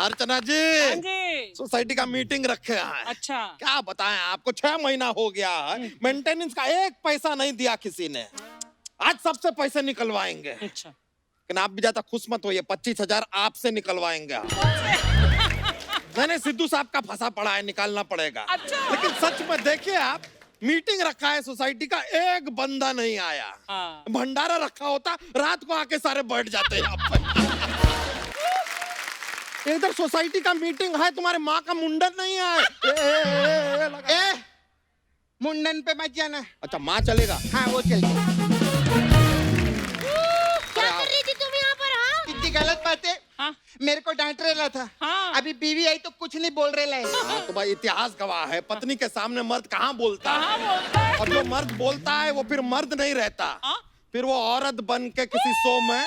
अर्चना जी, हाँ जी। सोसाइटी का मीटिंग रखे हैं। अच्छा। क्या बताएं आपको, 6 महीना हो गया है, मेंटेनेंस का एक पैसा नहीं दिया किसी ने। आज सबसे पैसे निकलवाएंगे। अच्छा। लेकिन आप भी ज्यादा खुश मत होइए, 25,000 आपसे निकलवाएंगे। मैंने सिद्धू साहब का फंसा पड़ा है, निकालना पड़ेगा। अच्छा। लेकिन सच में देखिए आप, मीटिंग रखा है सोसाइटी का, एक बंदा नहीं आया। हाँ। भंडारा रखा होता, रात को आके सारे बैठ जाते हैं आप पे। इधर सोसाइटी का मीटिंग है, तुम्हारे माँ का मुंडन नहीं है। मुंडन पे मत जाना। अच्छा, माँ चलेगा। हाँ वो चल। क्या कर रही थी तुम यहाँ पर? हाँ, कितनी गलत बात है। हाँ। मेरे को डांट रहा था। हाँ। अभी बीवी आई तो कुछ नहीं बोल रहे है। हाँ, तो भाई इतिहास गवाह है, पत्नी के सामने मर्द कहाँ बोलता है? कहाँ बोलता है? और जो मर्द बोलता है वो फिर मर्द नहीं रहता। हाँ? फिर वो औरत बन के किसी शो में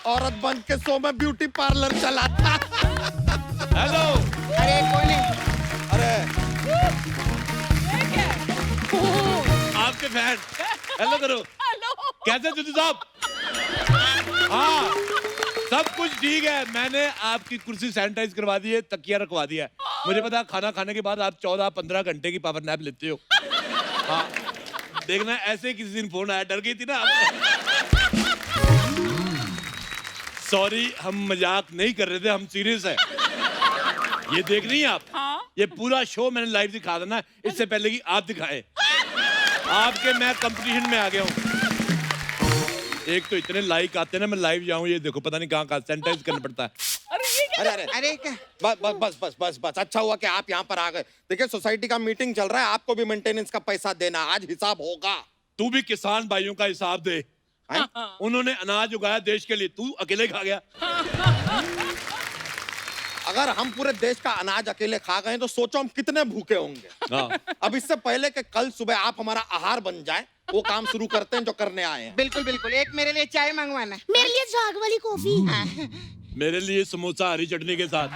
औरत बन के शो में ब्यूटी पार्लर चलाता। हेलो। अरे कोई नहीं। अरे आपके फैन हेलो करो। हेलो। कैसे जुदी साहब? हाँ सब कुछ ठीक है। मैंने आपकी कुर्सी सैनिटाइज करवा दी है, तकिया रखवा दिया है। मुझे पता है खाना खाने के बाद आप 14-15 घंटे की पावर नैप लेते हो। हाँ देखना, ऐसे ही किसी दिन फोन आया, डर गई थी ना आप। सॉरी, हम मजाक नहीं कर रहे थे, हम सीरियस है। ये देख रही हैं आप? हाँ? ये पूरा शो मैंने लाइव दिखा देना, इससे पहले कि आप दिखाएं। आपके मैं कंपटीशन में आ गया हूँ। एक तो इतने लाइक आते हैं ना, मैं लाइव जाऊँ, ये देखो पता नहीं कहाँ सैनिटाइज करना पड़ता है। अरे ये क्या? अरे अरे क्या? बस बस बस बस बस बस, अच्छा हुआ कि आप यहाँ पर आ गए। देखिए सोसाइटी का मीटिंग चल रहा है, आपको भी मेंटेनेंस का पैसा देना, आज हिसाब होगा। तू भी किसान भाइयों का हिसाब दे। उन्होंने अनाज उगाया देश के लिए, तू अकेले खा गया। अगर हम पूरे देश का अनाज अकेले खा गए तो सोचो हम कितने भूखे होंगे। हाँ। अब इससे पहले कि कल सुबह आप हमारा आहार बन जाए, वो काम शुरू करते हैं जो करने आए हैं। बिल्कुल बिल्कुल। एक मेरे लिए चाय मंगवाना। मेरे लिए झाग वाली कॉफी। मेरे लिए समोसा हरी चटनी के साथ।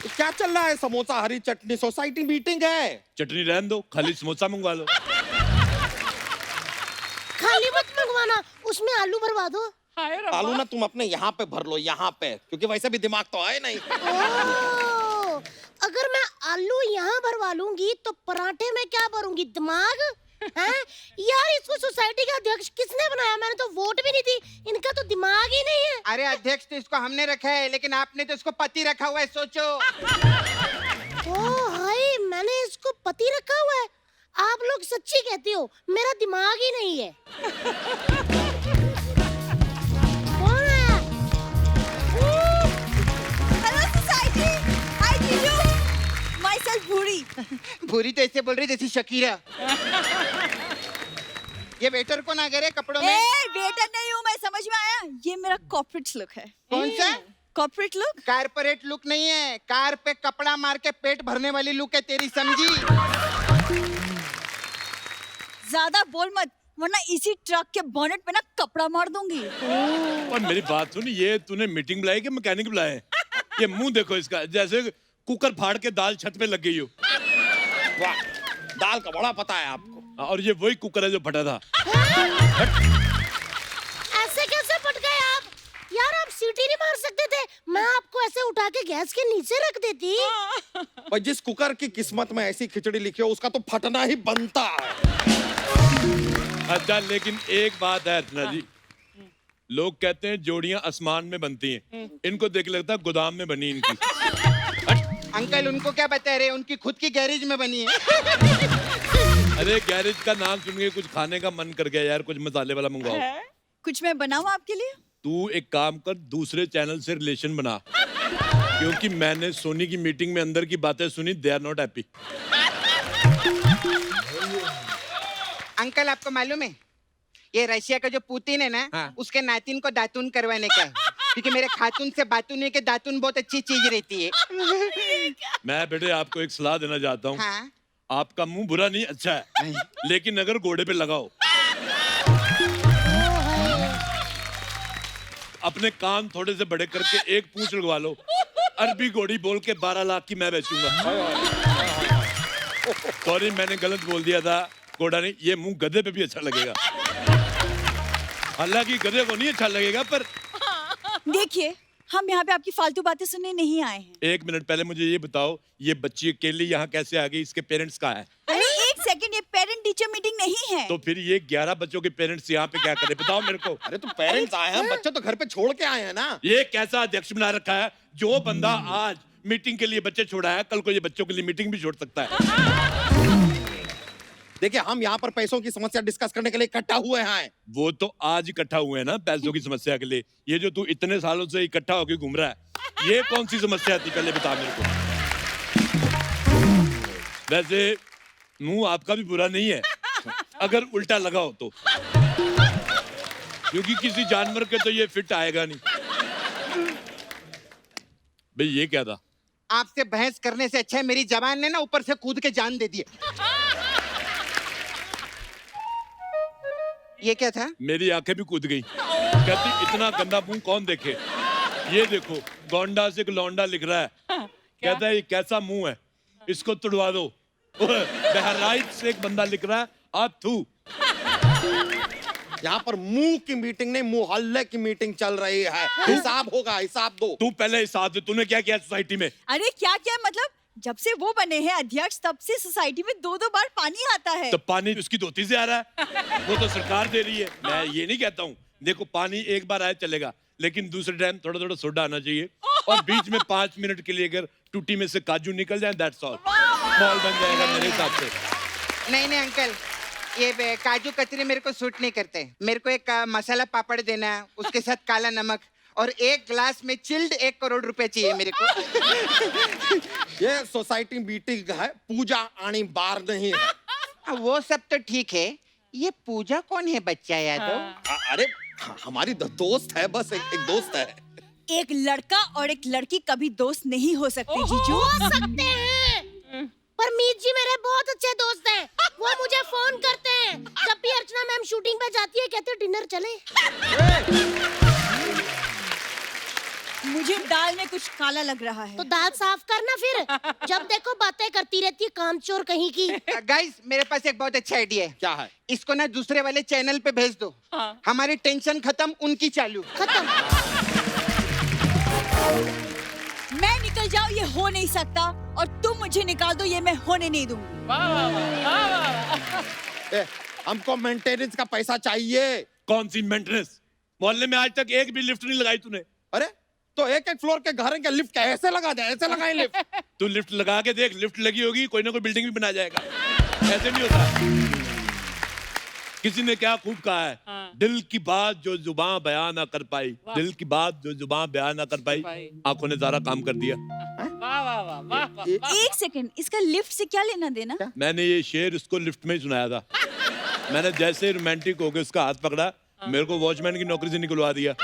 तो क्या चल रहा है? समोसा हरी चटनी, सोसाइटी मीटिंग है। चटनी रहने दो, खाली समोसा मंगवा लो। खाली मत मंगवाना, उसमें आलू भरवा दो। हाय रब्बा। आलू ना तुम अपने यहाँ पे भर लो, यहाँ पे, क्योंकि वैसे भी दिमाग तो है नहीं। ओह, अगर मैं आलू यहाँ भरवा लूंगी तो पराठे में क्या भरूंगी? दिमाग? हैं? यार इसको सोसाइटी का अध्यक्ष किसने बनाया? मैंने तो वोट भी नहीं दी, इनका तो दिमाग ही नहीं है। अरे अध्यक्ष तो इसको हमने रखा है, लेकिन आपने तो इसको पति रखा हुआ है, सोचो। ओह हाय, मैंने इसको पति रखा हुआ है। आप लोग सच्ची कहती हो, मेरा दिमाग ही नहीं है। कौन है? Hello society, I give you myself भूरी। भूरी तो ऐसे बोल रही जैसी शकीरा। ये वेटर को ना करे कपड़ों में। वेटर नहीं हूँ मैं, समझ में आया? ये मेरा कॉर्पोरेट लुक है। कौन सा? Corporate look? कारपोरेट लुक नहीं है, कार पे कपड़ा मार के पेट भरने वाली लुक है तेरी, समझी? ज्यादा बोल मत, वरना इसी ट्रक के बोनेट पे ना कपड़ा मार दूंगी। और मेरी बात सुन, ये तूने मीटिंग बुलाई कि मैकेनिक बुलाए? ये मुंह देखो इसका, जैसे कुकर फाड़ के दाल छत पे लग गई हो। वाह, दाल का बड़ा पता है आपको। और ये वही कुकर है जो फटा था। ऐसे कैसे फट गए आप? यार आप सीटी नहीं मार सकते थे? मैं आपको ऐसे उठा के गैस के नीचे रख देती। भाई जिस कुकर की किस्मत में ऐसी खिचड़ी लिखी हो, उसका तो फटना ही बनता है। अच्छा लेकिन एक बात है अर्चना जी, लोग कहते हैं जोड़ियां आसमान में बनती हैं, इनको देख लगता है गोदाम में बनी इनकी। अंकल उनको क्या बता रहे, उनकी खुद की गैरेज में बनी है। अरे गैरेज का नाम सुन के कुछ खाने का मन कर गया यार, कुछ मसाले वाला मंगवाओ। कुछ मैं बनाऊं आपके लिए? तू एक काम कर, दूसरे चैनल से रिलेशन बना, क्योंकि मैंने सोनी की मीटिंग में अंदर की बातें सुनी, they are not happy. Uncle आपको मालूम है, ये रशिया का जो पुतिन है ना, हाँ। उसके नातिन को दातून करवाने का है, क्योंकि मेरे खातून से बातून है कि दातून बहुत अच्छी चीज रहती है। मैं बेटे आपको एक सलाह देना चाहता हूँ। हाँ? आपका मुंह बुरा नहीं, अच्छा है, लेकिन अगर घोड़े पे लगाओ, अपने कान थोड़े से बड़े करके एक पूंछ लगवा लो, अरबी घोड़ी बोल के 12 लाख की मैं बेचूंगा। सॉरी मैंने गलत बोल दिया था, घोड़ा नहीं, ये मुंह गधे पे भी अच्छा लगेगा। हालांकि गधे को नहीं अच्छा लगेगा, पर देखिए, हम यहाँ पे आपकी फालतू बातें सुनने नहीं आए हैं। 1 मिनट पहले मुझे ये बताओ, ये बच्ची अकेली यहाँ कैसे आ गई? इसके पेरेंट्स कहाँ हैं? अरे एक सेकंड, ये पेरेंट टीचर मीटिंग नहीं है। तो फिर ये 11 बच्चों के पेरेंट्स यहाँ पे क्या करे, बताओ मेरे को। अरे तो पेरेंट्स आए हैं, बच्चे तो घर पे छोड़ के आए हैं ना। ये कैसा अध्यक्ष बना रखा है? जो बंदा आज मीटिंग के लिए बच्चे छोड़ा है, कल को ये बच्चों के लिए मीटिंग भी छोड़ सकता है। देखिए, हम यहाँ पर पैसों की समस्या डिस्कस करने के लिए इकट्ठा हुए हैं। वो तो आज इकट्ठा हुए हैं ना पैसों की समस्या के लिए। ये जो तू इतने सालों से इकट्ठा होकर घूम रहा है, ये कौन सी समस्या थी, पहले बता मेरे को। वैसे मुंह आपका भी बुरा नहीं है, अगर उल्टा लगा हो तो, क्योंकि किसी जानवर के तो ये फिट आएगा नहीं। भाई ये क्या था? आपसे बहस करने से अच्छा है मेरी जवान ने ना ऊपर से कूद के जान दे दी। ये क्या था? मेरी आंखें भी कूद गई। कहती इतना गंदा मुंह कौन देखे। ये देखो, गोंडा से एक लौंडा लिख रहा है। कहता है ये कैसा मुंह है, इसको तुड़वा दो। बहराइच से एक बंदा लिख रहा है, आप थू। यहाँ पर मुंह की मीटिंग नहीं, मोहल्ले की मीटिंग चल रही है। हिसाब होगा, हिसाब दो। तू पहले हिसाब दे, तूने क्या किया सोसाइटी में? अरे क्या क्या मतलब, जब से वो बने हैं अध्यक्ष तब से सोसाइटी में 2-2 बार पानी आता है। तो पानी उसकी धोती से आ रहा है, वो तो सरकार दे रही है। मैं ये नहीं कहता हूँ, देखो पानी एक बार आए चलेगा, लेकिन दूसरे टाइम थोड़ा थोड़ा सोडा आना चाहिए। और बीच में 5 मिनट के लिए अगर टूटी में से काजू निकल जाए, दैट्स ऑल, मॉल बन जाएगा मेरे हिसाब से। नहीं नहीं अंकल, ये काजू कतरी मेरे को सूट नहीं करते। मेरे को एक मसाला पापड़ देना, उसके साथ काला नमक, और एक ग्लास में चिल्ड 1 करोड़ रुपए चाहिए मेरे को। ये सोसाइटी मीटिंग है, पूजा आनी बार नहीं है। वो सब तो ठीक है, ये पूजा कौन है बच्चा यादव? अरे हमारी दोस्त है, बस एक दोस्त है। एक लड़का और एक लड़की कभी दोस्त नहीं हो सकते जीजू। हो सकते हैं, पर मीत जी मेरे बहुत अच्छे दोस्त हैं। वो मुझे फोन करते हैं जब भी अर्चना मैम शूटिंग पे जाती है, कहते हैं डिनर चले। मुझे दाल में कुछ काला लग रहा है। तो दाल साफ करना फिर, जब देखो बातें करती रहती है कामचोर कहीं की। गाइस मेरे पास एक बहुत अच्छा आइडिया है। क्या है? इसको ना दूसरे वाले चैनल पे भेज दो। हमारी टेंशन खत्म, उनकी चालू। खत्म। मैं निकल जाऊं ये हो नहीं सकता, और तुम मुझे निकाल दो ये मैं होने नहीं दूंगी। हमको मेंटेनेंस का पैसा चाहिए। कौन सी मेंटेनेंस? मोहल्ले में आज तक एक भी लिफ्ट नहीं लगाई तूने। अरे तो एक एक फ्लोर के घर हैं, क्या लिफ्ट कैसे लगा दे? ऐसे लगाए लिफ्ट। तू लिफ्ट लगा के देख, लिफ्ट लगी होगी, कोई ना कोई बिल्डिंग भी बना जाएगा। ऐसे नहीं होता। किसी ने क्या खूब कहा है, दिल की बात जो जुबान बयान ना कर पाई, दिल की बात जो जुबान बयान ना कर पाई, आंखों ने सारा काम कर दिया। एक सेकंड, इसका लिफ्ट से क्या लेना देना? मैंने ये शेर उसको लिफ्ट में ही सुनाया था। मैंने जैसे रोमांटिक हो गए उसका हाथ पकड़ा, मेरे को वॉचमैन की नौकरी से निकलवा दिया।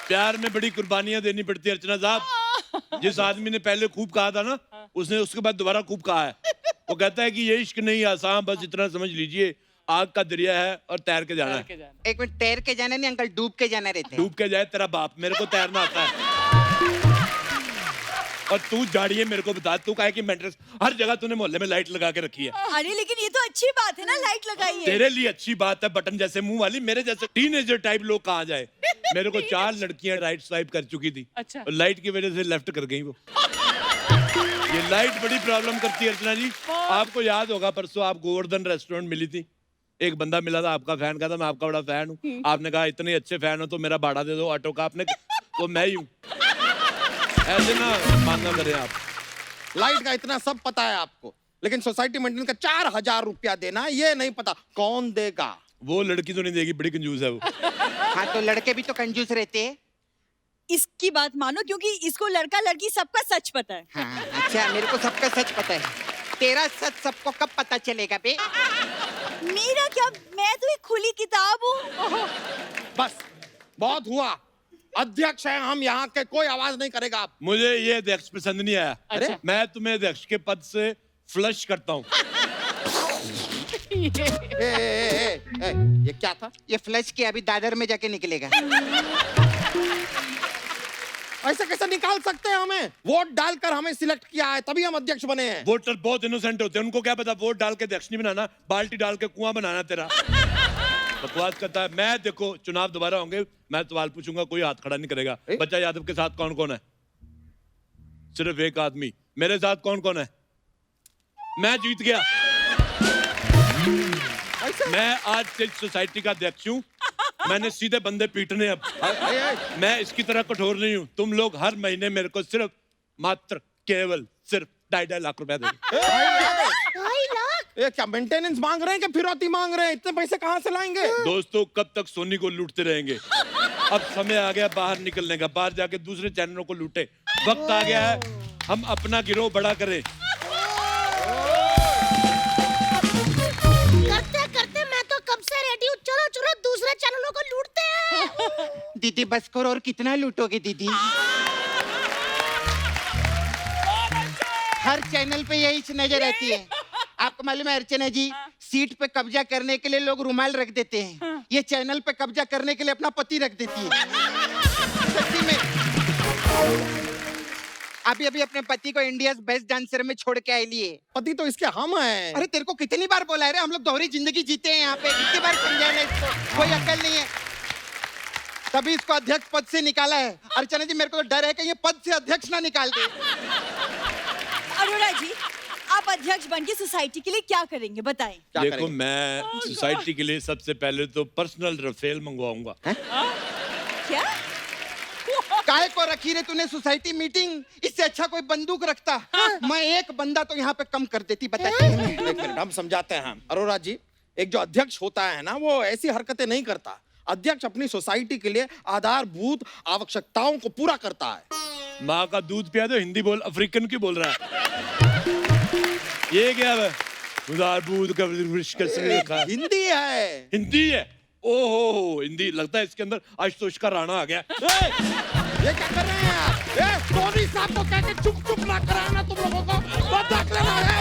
प्यार में बड़ी कुर्बानियां देनी पड़ती है अर्चना साहब। जिस आदमी ने पहले खूब कहा था ना, उसने उसके बाद दोबारा खूब कहा है। वो कहता है कि ये इश्क नहीं आसान, बस इतना समझ लीजिए आग का दरिया है और तैर के जाना है। एक मिनट, तैर के जाना नहीं अंकल, डूब के जाना रहता है। डूब के जाए तेरा बाप, मेरे को तैरना आता है। और तू जाड़िए, मेरे को बता, तू काहे की मेंटेनेंस? हर जगह तूने मोहल्ले में लाइट लगा के रखी है। अरे लेकिन ये तो अच्छी बात है ना, लाइट लगाई है। तेरे लिए अच्छी बात है, बटन जैसे मुंह वाली। मेरे जैसे टीनेजर टाइप लोग कहाँ जाए? मेरे को 4 लड़कियां राइट स्वाइप कर चुकी थी। अच्छा। और लाइट की वजह से लेफ्ट कर गई वो। ये लाइट बड़ी प्रॉब्लम करती है अर्चना जी। आपको याद होगा परसों आप गोवर्धन रेस्टोरेंट मिली थी, एक बंदा मिला था आपका फैन, कहता मैं आपका बड़ा फैन हूँ। आपने कहा इतने अच्छे फैन हो तो मेरा भाड़ा दे दो ऑटो का। आपने वो मैं ही हूँ। ऐसे ना मानना करे आप। लाइट का इतना सब पता है आपको, लेकिन सोसाइटी मेंटेनेंस का 4000 रुपया देना ये नहीं पता। कौन देगा? वो लड़की तो नहीं देगी, बड़ी कंजूस है वो। हाँ तो लड़के भी तो कंजूस रहते हैं। इसकी बात मानो, क्योंकि इसको लड़का लड़की सबका सच पता है। हाँ, अच्छा मेरे को सबका सच पता है। तेरा सच सबको कब पता चलेगा बे? मेरा क्या, मैं तो एक खुली किताब हूँ। बस बहुत हुआ। अध्यक्ष है हम यहाँ के, कोई आवाज नहीं करेगा आप। मुझे ये अध्यक्ष पसंद नहीं आया। अच्छा। मैं तुम्हें अध्यक्ष के पद से फ्लश करता हूँ। ये क्या था? ये फ्लश किया, अभी दादर में जाके निकलेगा। ऐसे कैसे निकाल सकते हैं हमें? वोट डालकर हमें सिलेक्ट किया है, तभी हम अध्यक्ष बने हैं। वोटर बहुत इनोसेंट होते हैं, उनको क्या पता वोट डाल के अध्यक्ष नहीं बनाना, बाल्टी डाल के कुआं बनाना तेरा। बकवास करता है। मैं देखो चुनाव दोबारा होंगे, मैं सवाल पूछूंगा, कोई हाथ खड़ा नहीं करेगा। बच्चा यादव के साथ कौन कौन है? सिर्फ एक आदमी। मेरे साथ कौन कौन है? मैं जीत गया। मैं आज से सोसाइटी का अध्यक्ष हूँ। मैंने सीधे बंदे पीटने अब। मैं इसकी तरह कठोर नहीं हूँ। तुम लोग हर महीने मेरे को सिर्फ मात्र केवल सिर्फ 2.5 लाख रुपए देंगे। 2.5 लाख? ये क्या मेंटेनेंस मांग रहे हैं कि फिरौती मांग रहे हैं? इतने पैसे कहाँ से लाएंगे? दोस्तों कब तक सोनी को लूटते रहेंगे? अब समय आ गया बाहर निकलने का, बाहर जाके दूसरे चैनलों को लूटे। वक्त आ गया है हम अपना गिरोह बड़ा करें। करते करते मैं तो कब से रेडी हूँ। चलो चलो दूसरे चैनलों को लूटते हैं। दीदी बस करो, और कितना लूटोगे दीदी? हर चैनल पे यही नजर रहती है। आपको मालूम है अर्चना जी, सीट पे कब्जा करने के लिए लोग रुमाल रख देते हैं, ये चैनल पे कब्जा करने के लिए अपना पति रख देती है। सच्ची में अभी अभी अपने पति को इंडिया बेस्ट डांसर में छोड़ के आई लिए। पति तो इसके हम हैं। अरे तेरे को कितनी बार बोला है रे, हम लोग दोहरी जिंदगी जीते हैं यहाँ पे, कितनी बार समझाया ना इसको, कोई अकल नहीं है। तभी इसको अध्यक्ष पद से निकाला है। अर्चना जी मेरे को तो डर है कि ये पद से अध्यक्ष ना निकाल दे। अरोड़ा जी, आप अध्यक्ष बन के सोसाइटी के लिए क्या करेंगे बताएं? क्या देखो करेंगे? मैं सोसाइटी के लिए सबसे पहले तो पर्सनल रफेल मंगवाऊंगा। क्या? काहे को रखी रे तूने सोसाइटी मीटिंग? इससे अच्छा कोई बंदूक रखता। मैं एक बंदा तो यहाँ पे कम कर देती। बता एक मिनट हम समझाते हैं। अरोड़ा जी, एक जो अध्यक्ष होता है ना, वो ऐसी हरकतें नहीं करता। अध्यक्ष अपनी सोसाइटी के लिए आधारभूत आवश्यकताओं को पूरा करता है। माँ का दूध पिया दो, हिंदी बोल, अफ्रीकन की बोल रहा है? ये क्या है? आधारभूत का लिखा हिंदी है। हिंदी है? ओहो हिंदी, लगता है इसके अंदर आशुतोष का राणा आ गया। ये क्या कर रहे हैं आप? सोनी साहब को कह के चुप चुप ना कराना तुम लोगों को। बदक लेना है।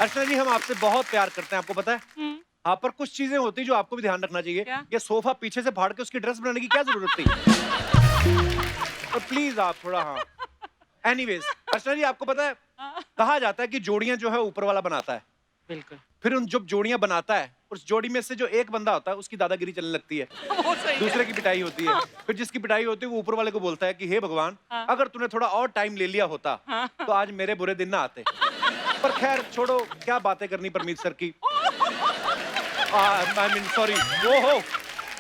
अर्चना जी हम आपसे बहुत प्यार करते हैं, आपको पता है। आप पर कुछ चीजें होती है जो आपको भी ध्यान रखना चाहिए। ये सोफा पीछे से फाड़ के उसकी ड्रेस बनाने की क्या जरूरत थी? तो प्लीज आप थोड़ा, हाँ। एनीवेज अर्चना जी आपको पता है, कहा जाता है कि जोड़ियां जो है ऊपर वाला बनाता है। बिल्कुल। फिर उन जब जोड़ियां बनाता है, उस जोड़ी में से जो एक बंदा होता है उसकी दादागिरी चलने लगती है, दूसरे की पिटाई होती है। फिर जिसकी पिटाई होती है वो ऊपर वाले को बोलता है कि हे भगवान, अगर तूने थोड़ा और टाइम ले लिया होता तो आज मेरे बुरे दिन ना आते। पर खैर छोड़ो, क्या बातें करनी परमीत सर की। आई मीन सॉरी,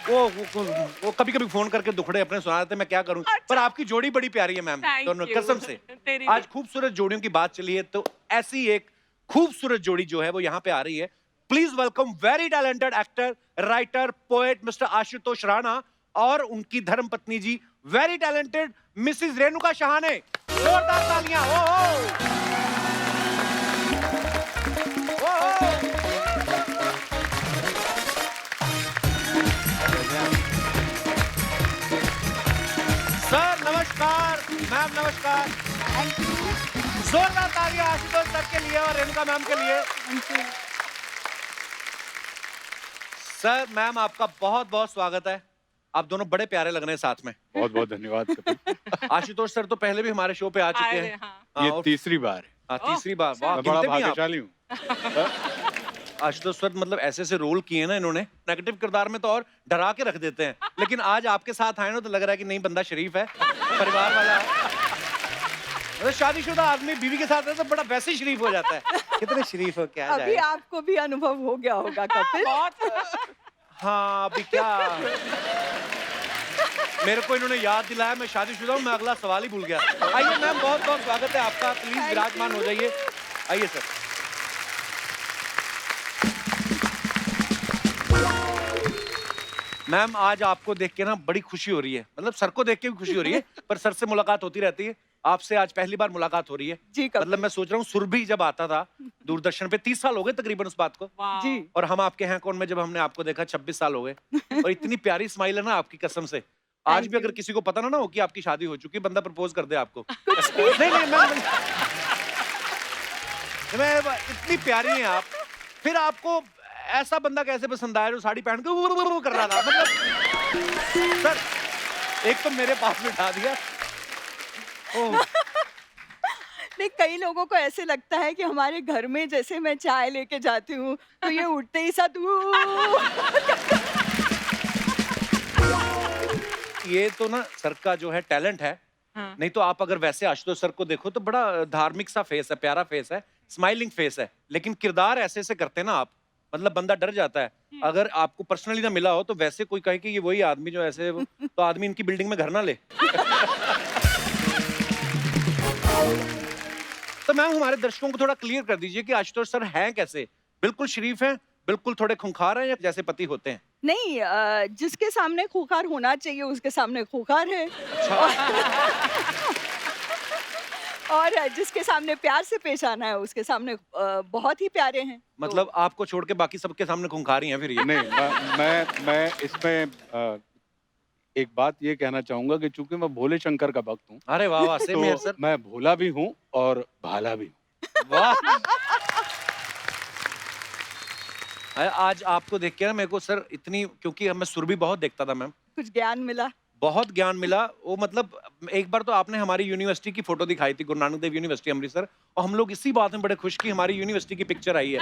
वो कभी कभी फोन करके दुखड़े अपने सुना देते, मैं क्या करूं। पर आपकी जोड़ी बड़ी प्यारी है मैम, दोनों कसम से। आज खूबसूरत जोड़ियों की बात चली है, तो ऐसी एक खूबसूरत जोड़ी जो है वो यहाँ पे आ रही है। Please welcome very talented actor, writer, poet mister Ashutosh Rana और उनकी धर्म पत्नी जी वेरी टैलेंटेड मिसिज रेणुका शहाने। जोरदार तालियां। सर नमस्कार, मैम नमस्कार। जोरदार तालियां आशुतोष सर के लिए और रेणुका मैम के लिए। सर मैम आपका बहुत बहुत स्वागत है। आप दोनों बड़े प्यारे लग रहे हैं साथ में। बहुत बहुत धन्यवाद कपिल। आशुतोष सर तो पहले भी हमारे शो पे आ चुके हैं। ये और- तीसरी बार है। तीसरी बार। वाह, मैं बड़ा गिनते भी आप। भाग्यशाली हूँ। आशुतोष सर मतलब ऐसे ऐसे रोल किए ना इन्होंने, नेगेटिव किरदार में तो और डरा के रख देते हैं, लेकिन आज आपके साथ आए ना तो लग रहा है कि नहीं बंदा शरीफ है, परिवार वाला है। मतलब शादीशुदा आदमी बीवी के साथ है तो बड़ा वैसे ही शरीफ हो जाता है। कितने शरीफ हो क्या अभी जाए। आपको भी अनुभव हो गया होगा कपिल। हाँ अभी क्या, मेरे को इन्होंने याद दिलाया, मैं शादीशुदा हूँ, मैं अगला सवाल ही भूल गया। आइए मैम, बहुत बहुत स्वागत है आपका, प्लीज विराजमान हो जाइए। आइए सर। मैम आज आपको देख के ना बड़ी खुशी हो रही है, मतलब सर को देख के भी खुशी हो रही है, पर सर से मुलाकात होती रहती है, आपसे आज पहली बार मुलाकात हो रही है। जी कपिल। मतलब मैं सोच रहा हूँ सुरभि जब आता था दूरदर्शन पे 30 साल हो गए तकरीबन उस बात को, जी और हम आपके हैं कौन में जब हमने आपको देखा 26 साल हो गए, और इतनी प्यारी स्माइल है ना आपकी, कसम से आज भी अगर किसी को पता ना हो कि आपकी शादी हो चुकी है, बंदा प्रपोज कर दे आपको। नहीं नहीं मैं इतनी प्यारी हैं आप, फिर आपको ऐसा बंदा कैसे पसंद आया जो साड़ी पहन के वो कर रहा था, मतलब सर एक तो मेरे पास बिठा दिया। ओह नहीं, कई लोगों को ऐसे लगता है कि हमारे घर में जैसे मैं चाय लेके जाती हूँ तो ये उठते ही साथ ये तो ना सर का जो है टैलेंट है। नहीं तो आप अगर वैसे आशुतोष सर को देखो तो बड़ा धार्मिक सा फेस है, प्यारा फेस है, स्माइलिंग फेस है, लेकिन किरदार ऐसे ऐसे करते हैं ना आप, मतलब बंदा डर जाता है। अगर आपको पर्सनली ना मिला हो तो वैसे कोई कहे कि ये वही आदमी जो ऐसे, तो आदमी इनकी बिल्डिंग में घर ना ले। तो मैम हमारे दर्शकों को थोड़ा क्लियर कर दीजिए कि आशुतोष सर हैं कैसे, बिल्कुल शरीफ हैं, बिल्कुल थोड़े खूंखार हैं, या जैसे पति होते हैं? नहीं, जिसके सामने खूंखार होना चाहिए उसके सामने खूंखार है। और जिसके सामने प्यार से पेश आना है उसके सामने बहुत ही प्यारे हैं। मतलब आपको छोड़ के बाकी सबके सामने खूंखार ही हैं फिर ये? नहीं, मैं इसमें एक बात ये कहना चाहूंगा कि चूंकि मैं भोले शंकर का भक्त हूँ, अरे वाह वाह, सेम हियर तो सर। मैं भोला भी हूँ और भाला भी हूँ। वाह। आज आपको देख के ना मेरे को सर इतनी, क्योंकि मैं सुरभि बहुत देखता था मैम, कुछ ज्ञान मिला। बहुत ज्ञान मिला। वो मतलब एक बार तो आपने हमारी यूनिवर्सिटी की फोटो दिखाई थी, गुरु नानक देव यूनिवर्सिटी अमृतसर, और हम लोग इसी बात में बड़े खुश कि हमारी यूनिवर्सिटी की पिक्चर आई है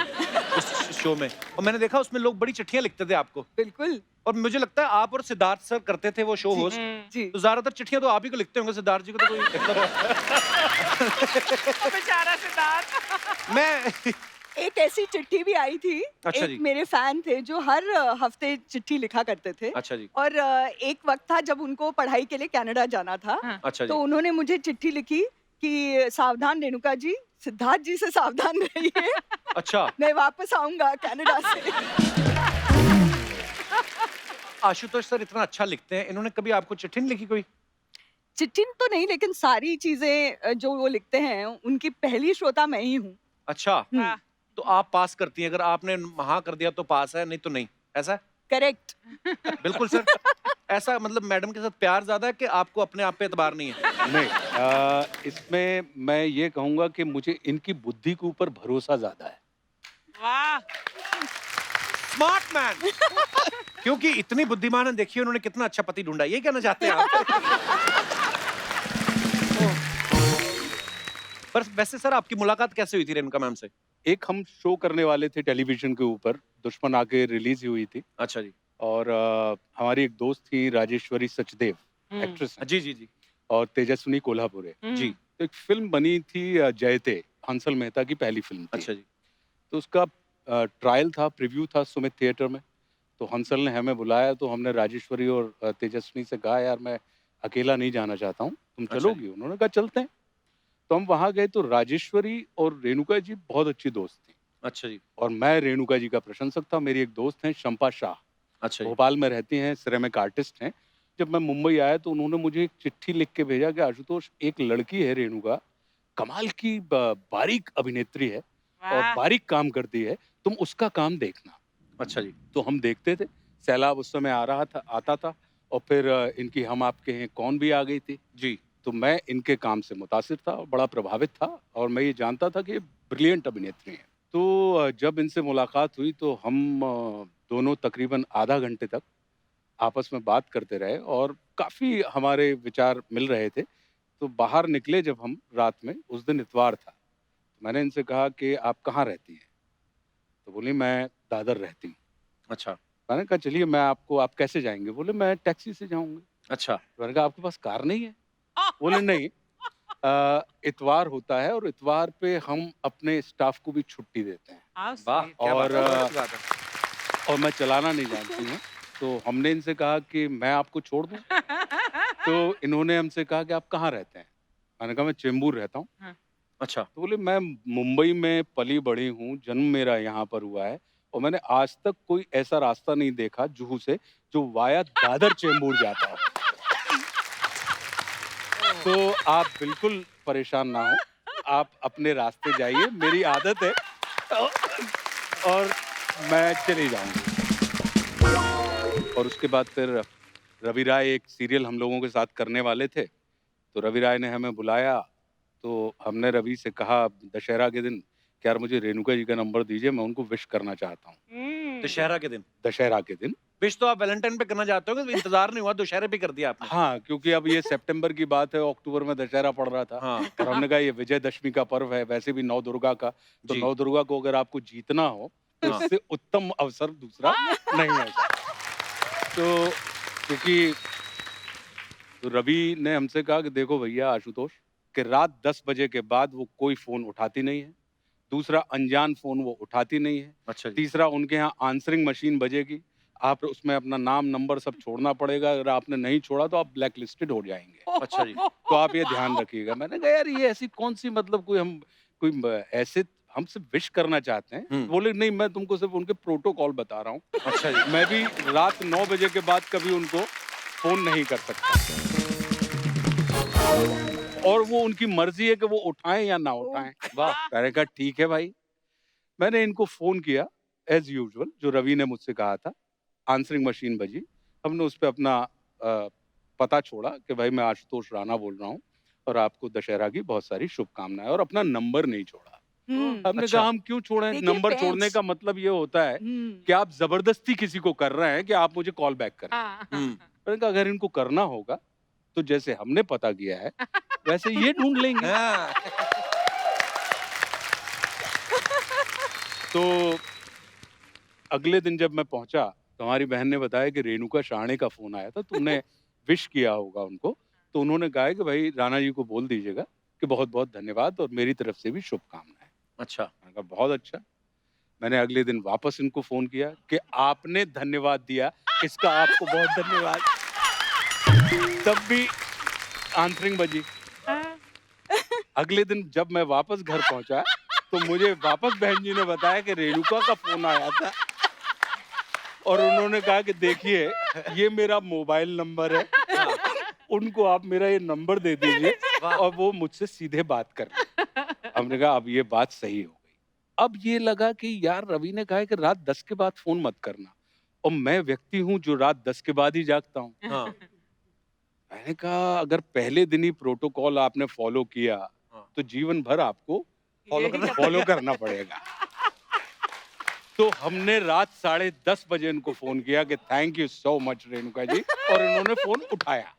उस शो में, और मैंने देखा उसमें लोग बड़ी चिट्ठियां लिखते थे आपको, बिल्कुल। और मुझे लगता है आप और सिद्धार्थ सर करते थे वो शो होस्ट, जी तो ज्यादातर चिट्ठियां तो आप ही को लिखते होंगे, सिद्धार्थ जी को तो कोई बेचारा सिद्धार्थ। मैं एक ऐसी चिट्ठी भी आई थी। अच्छा जी। एक मेरे फैन थे जो हर हफ्ते चिट्ठी लिखा करते थे। अच्छा जी। और एक वक्त था जब उनको पढ़ाई के लिए कनाडा जाना था। अच्छा तो जी। उन्होंने मुझे चिट्ठी लिखी कि सावधान रेणुका जी, सिद्धार्थ जी से सावधान रहिए। अच्छा, मैं वापस आऊंगा कनाडा से। आशुतोष सर इतना अच्छा लिखते हैं, इन्होंने कभी आपको चिट्ठी नहीं लिखी कोई? चिट्ठी तो नहीं, लेकिन सारी चीजें जो वो लिखते हैं उनकी पहली श्रोता मैं ही हूँ। अच्छा, हम्म। तो आप पास करती हैं, अगर आपने हाँ कर दिया तो पास है, नहीं तो नहीं, ऐसा? करेक्ट। बिल्कुल सर। ऐसा मतलब मैडम के साथ प्यार ज्यादा है कि आपको अपने आप पे एतबार नहीं है? नहीं, इसमें मैं ये कहूंगा कि मुझे इनकी बुद्धि के ऊपर भरोसा ज्यादा है। वाह, स्मार्ट मैन। क्योंकि इतनी बुद्धिमान है, देखिए उन्होंने कितना अच्छा पति ढूंढा, ये कहना चाहते हैं आप? पर वैसे सर आपकी मुलाकात कैसे हुई थी रेणुका मैम से? एक हम शो करने वाले थे टेलीविजन के ऊपर, दुश्मन आके रिलीज हुई थी, अच्छा जी। और हमारी एक दोस्त थी राजेश्वरी सचदेव, एक्ट्रेस हैं, जी जी जी और तेजस्विनी कोल्हापुरे। जी। तो एक फिल्म बनी थी जयते, हंसल मेहता की पहली फिल्म थी। अच्छा जी। तो उसका ट्रायल था, प्रीव्यू था सुमित थिएटर में। तो हंसल ने हमें बुलाया, तो हमने राजेश्वरी और तेजस्विनी से कहा यार मैं अकेला नहीं जाना चाहता हूँ, तुम अच्छा चलोगी? उन्होंने कहा चलते हैं। तो हम वहाँ गए, तो राजेश्वरी और रेणुका जी बहुत अच्छी दोस्त थी, अच्छा जी। और मैं रेणुका जी का प्रशंसक था। मेरी एक दोस्त हैं शंपा शाह, अच्छा जी। भोपाल में रहती हैं, सिरेमिक आर्टिस्ट हैं। जब मैं मुंबई आया तो उन्होंने मुझे एक चिट्ठी लिख के भेजा कि आशुतोष, एक लड़की है रेणुका, कमाल की बारीक अभिनेत्री है और वाह। बारीक काम करती है, तुम उसका काम देखना। अच्छा जी। तो हम देखते थे, सैलाब उस समय आ रहा था, आता था, और फिर इनकी हम आपके हैं कौन भी आ गई थी। जी। तो मैं इनके काम से मुतासिर था और बड़ा प्रभावित था, और मैं ये जानता था कि ये ब्रिलियंट अभिनेत्री हैं। तो जब इनसे मुलाकात हुई तो हम दोनों तकरीबन आधा घंटे तक आपस में बात करते रहे, और काफ़ी हमारे विचार मिल रहे थे। तो बाहर निकले जब हम रात में, उस दिन इतवार था, तो मैंने इनसे कहा कि आप कहाँ रहती हैं? तो बोली मैं दादर रहती हूँ। अच्छा। मैंने कहा चलिए मैं आपको, आप कैसे जाएंगे? बोले मैं टैक्सी से जाऊंगी। अच्छा। मैंने कहा आपके पास कार नहीं है? बोले नहीं, इतवार होता है और इतवार पे हम अपने स्टाफ को भी छुट्टी देते हैं, How वाह, sweet. क्या बात और है, बहुत अच्छी बात है। और मैं चलाना नहीं जानती हूँ। तो हमने इनसे कहा कि मैं आपको छोड़ दूँ? तो इन्होंने हमसे कहा कि आप कहाँ रहते हैं? मैंने कहा मैं चेंबूर रहता हूँ। अच्छा। तो बोले मैं मुंबई में पली बड़ी हूँ, जन्म मेरा यहाँ पर हुआ है, और मैंने आज तक कोई ऐसा रास्ता नहीं देखा जुहू से जो वाया दादर चेंबूर जाता हो। तो आप बिल्कुल परेशान ना हो, आप अपने रास्ते जाइए, मेरी आदत है और मैं चली जाऊंगी। और उसके बाद फिर रवि राय एक सीरियल हम लोगों के साथ करने वाले थे, तो रवि राय ने हमें बुलाया। तो हमने रवि से कहा दशहरा के दिन कि यार मुझे रेणुका जी का नंबर दीजिए, मैं उनको विश करना चाहता हूँ। दशहरा के दिन? दशहरा के दिन। विश तो आप वैलेंटाइन पे करना चाहते हो, इंतजार नहीं हुआ, दशहरे पे कर दिया आपने। हाँ, क्योंकि अब ये सितंबर की बात है, अक्टूबर में दशहरा पड़ रहा था। हाँ। और हमने कहा ये विजयदशमी का पर्व है, वैसे भी नौ दुर्गा का, तो जी। नौ दुर्गा को अगर आपको जीतना हो तो हाँ। इससे उत्तम अवसर दूसरा नहीं है। तो क्योंकि तो रवि ने हमसे कहा कि देखो भैया आशुतोष, कि रात 10 बजे के बाद वो कोई फोन उठाती नहीं है, दूसरा अनजान फोन वो उठाती नहीं है, अच्छा जी। तीसरा उनके यहाँ आंसरिंग मशीन बजेगी, आप उसमें अपना नाम नंबर सब छोड़ना पड़ेगा, अगर आपने नहीं छोड़ा तो आप ब्लैक लिस्टेड हो जाएंगे। अच्छा जी। तो आप ये ध्यान रखिएगा। मैंने कहा यार ये ऐसी कौन सी, मतलब कोई ऐसे हमसे विश करना चाहते हैं। बोले नहीं, मैं तुमको सिर्फ उनके प्रोटोकॉल बता रहा हूँ। अच्छा जी। मैं भी रात 9 बजे के बाद कभी उनको फोन नहीं कर सकता, और वो उनकी मर्जी है कि वो उठाएं या ना उठाएं। वाह। मैंने कहा ठीक है भाई। मैंने इनको फोन किया एज यूजुअल, जो रवि ने मुझसे कहा था, आंसरिंग मशीन बजी, हमने उस पर अपना पता छोड़ा कि भाई मैं आशुतोष राणा बोल रहा हूँ और आपको दशहरा की बहुत सारी शुभकामनाएं, और अपना नंबर नहीं छोड़ा। हमने अच्छा। कहा हम क्यों छोड़ें, देखिए, नंबर fans- छोड़ने का मतलब ये होता है कि आप जबरदस्ती किसी को कर रहे हैं कि आप मुझे कॉल बैक करें। मैंने कहा अगर इनको करना होगा तो जैसे हमने पता किया है वैसे ये ढूंढ लेंगे। हाँ। तो अगले दिन जब मैं पहुंचा तो हमारी बहन ने बताया कि रेणुका शाहणे का फोन आया था, तुमने विश किया होगा उनको। तो उन्होंने कहा कि भाई राणा जी को बोल दीजिएगा कि बहुत बहुत धन्यवाद और मेरी तरफ से भी शुभकामनाएं। अच्छा। मैंने कहा बहुत अच्छा। मैंने अगले दिन वापस इनको फोन किया कि आपने धन्यवाद दिया, इसका आपको बहुत धन्यवाद। तब भी आंसरिंग बजी। अगले दिन जब मैं वापस घर पहुंचा तो मुझे वापस बहन जी ने बताया कि रेणुका का फोन आया था और उन्होंने कहा कि देखिए ये मेरा मोबाइल नंबर है, उनको आप मेरा ये नंबर दे दीजिए और वो मुझसे सीधे बात कर लें। हमने कहा अब ये बात सही हो गई। अब ये लगा कि यार रवि ने कहा है कि रात 10 के बाद फोन मत करना, और मैं व्यक्ति हूं जो रात 10 के बाद ही जागता हूं। हाँ। मैंने कहा अगर पहले दिन ही प्रोटोकॉल आपने फॉलो किया तो जीवन भर आपको फॉलो करना पड़ेगा। तो हमने रात 10:30 बजे इनको फोन किया कि thank you so much Renuka ji, और इन्होंने फोन उठाया।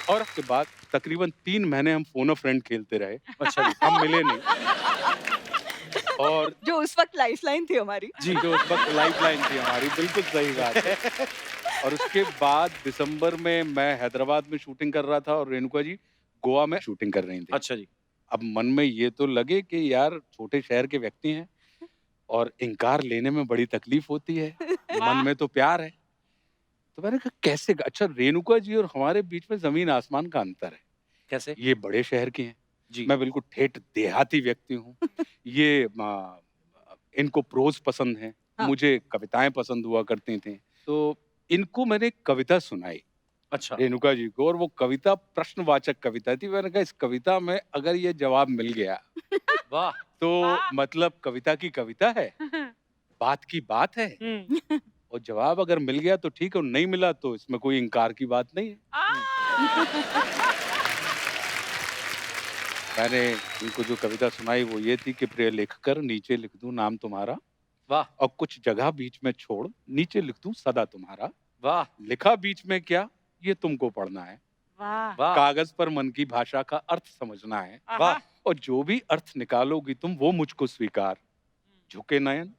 और उसके बाद तकरीबन 3 महीने हम फोन अ फ्रेंड खेलते रहे। अच्छा जी। हम मिले नहीं। और जो उस वक्त लाइफलाइन थी हमारी। जी, जो उस वक्त लाइफलाइन थी हमारी, बिल्कुल सही बात है। और उसके बाद दिसंबर में मैं हैदराबाद में शूटिंग कर रहा था और रेणुका जी गोवा में शूटिंग कर रही थी। अच्छा जी। अब मन में ये तो लगे कि यार छोटे शहर के व्यक्ति हैं और इनकार लेने में बड़ी तकलीफ होती है, मन में तो प्यार है। तो मैंने कहा कैसे, अच्छा रेणुका जी और हमारे बीच में जमीन आसमान का अंतर है। कैसे? ये बड़े शहर की हैं, जी। मैं बिल्कुल ठेठ देहाती व्यक्ति हूँ। ये इनको प्रोज पसंद है, हाँ। मुझे कविताएं पसंद हुआ करती थी। तो इनको मैंने कविता सुनाई अच्छा। रेणुका जी को, और वो कविता प्रश्नवाचक कविता थी। मैंने कहा इस कविता में अगर ये जवाब मिल गया वाह। तो मतलब कविता की कविता है, बात की बात है, और जवाब अगर मिल गया तो ठीक है, और नहीं मिला तो इसमें कोई इनकार की बात नहीं है। मैंने इनको जो कविता सुनाई वो ये थी कि प्रिय लिखकर नीचे लिख दूं नाम तुम्हारा, वाह। और कुछ जगह बीच में छोड़ नीचे लिख दूं सदा तुम्हारा। वाह। लिखा बीच में क्या ये तुमको पढ़ना है, वाह। कागज पर मन की भाषा का अर्थ समझना है, वाह। और जो भी अर्थ निकालोगी तुम वो मुझको स्वीकार। झुके नयन,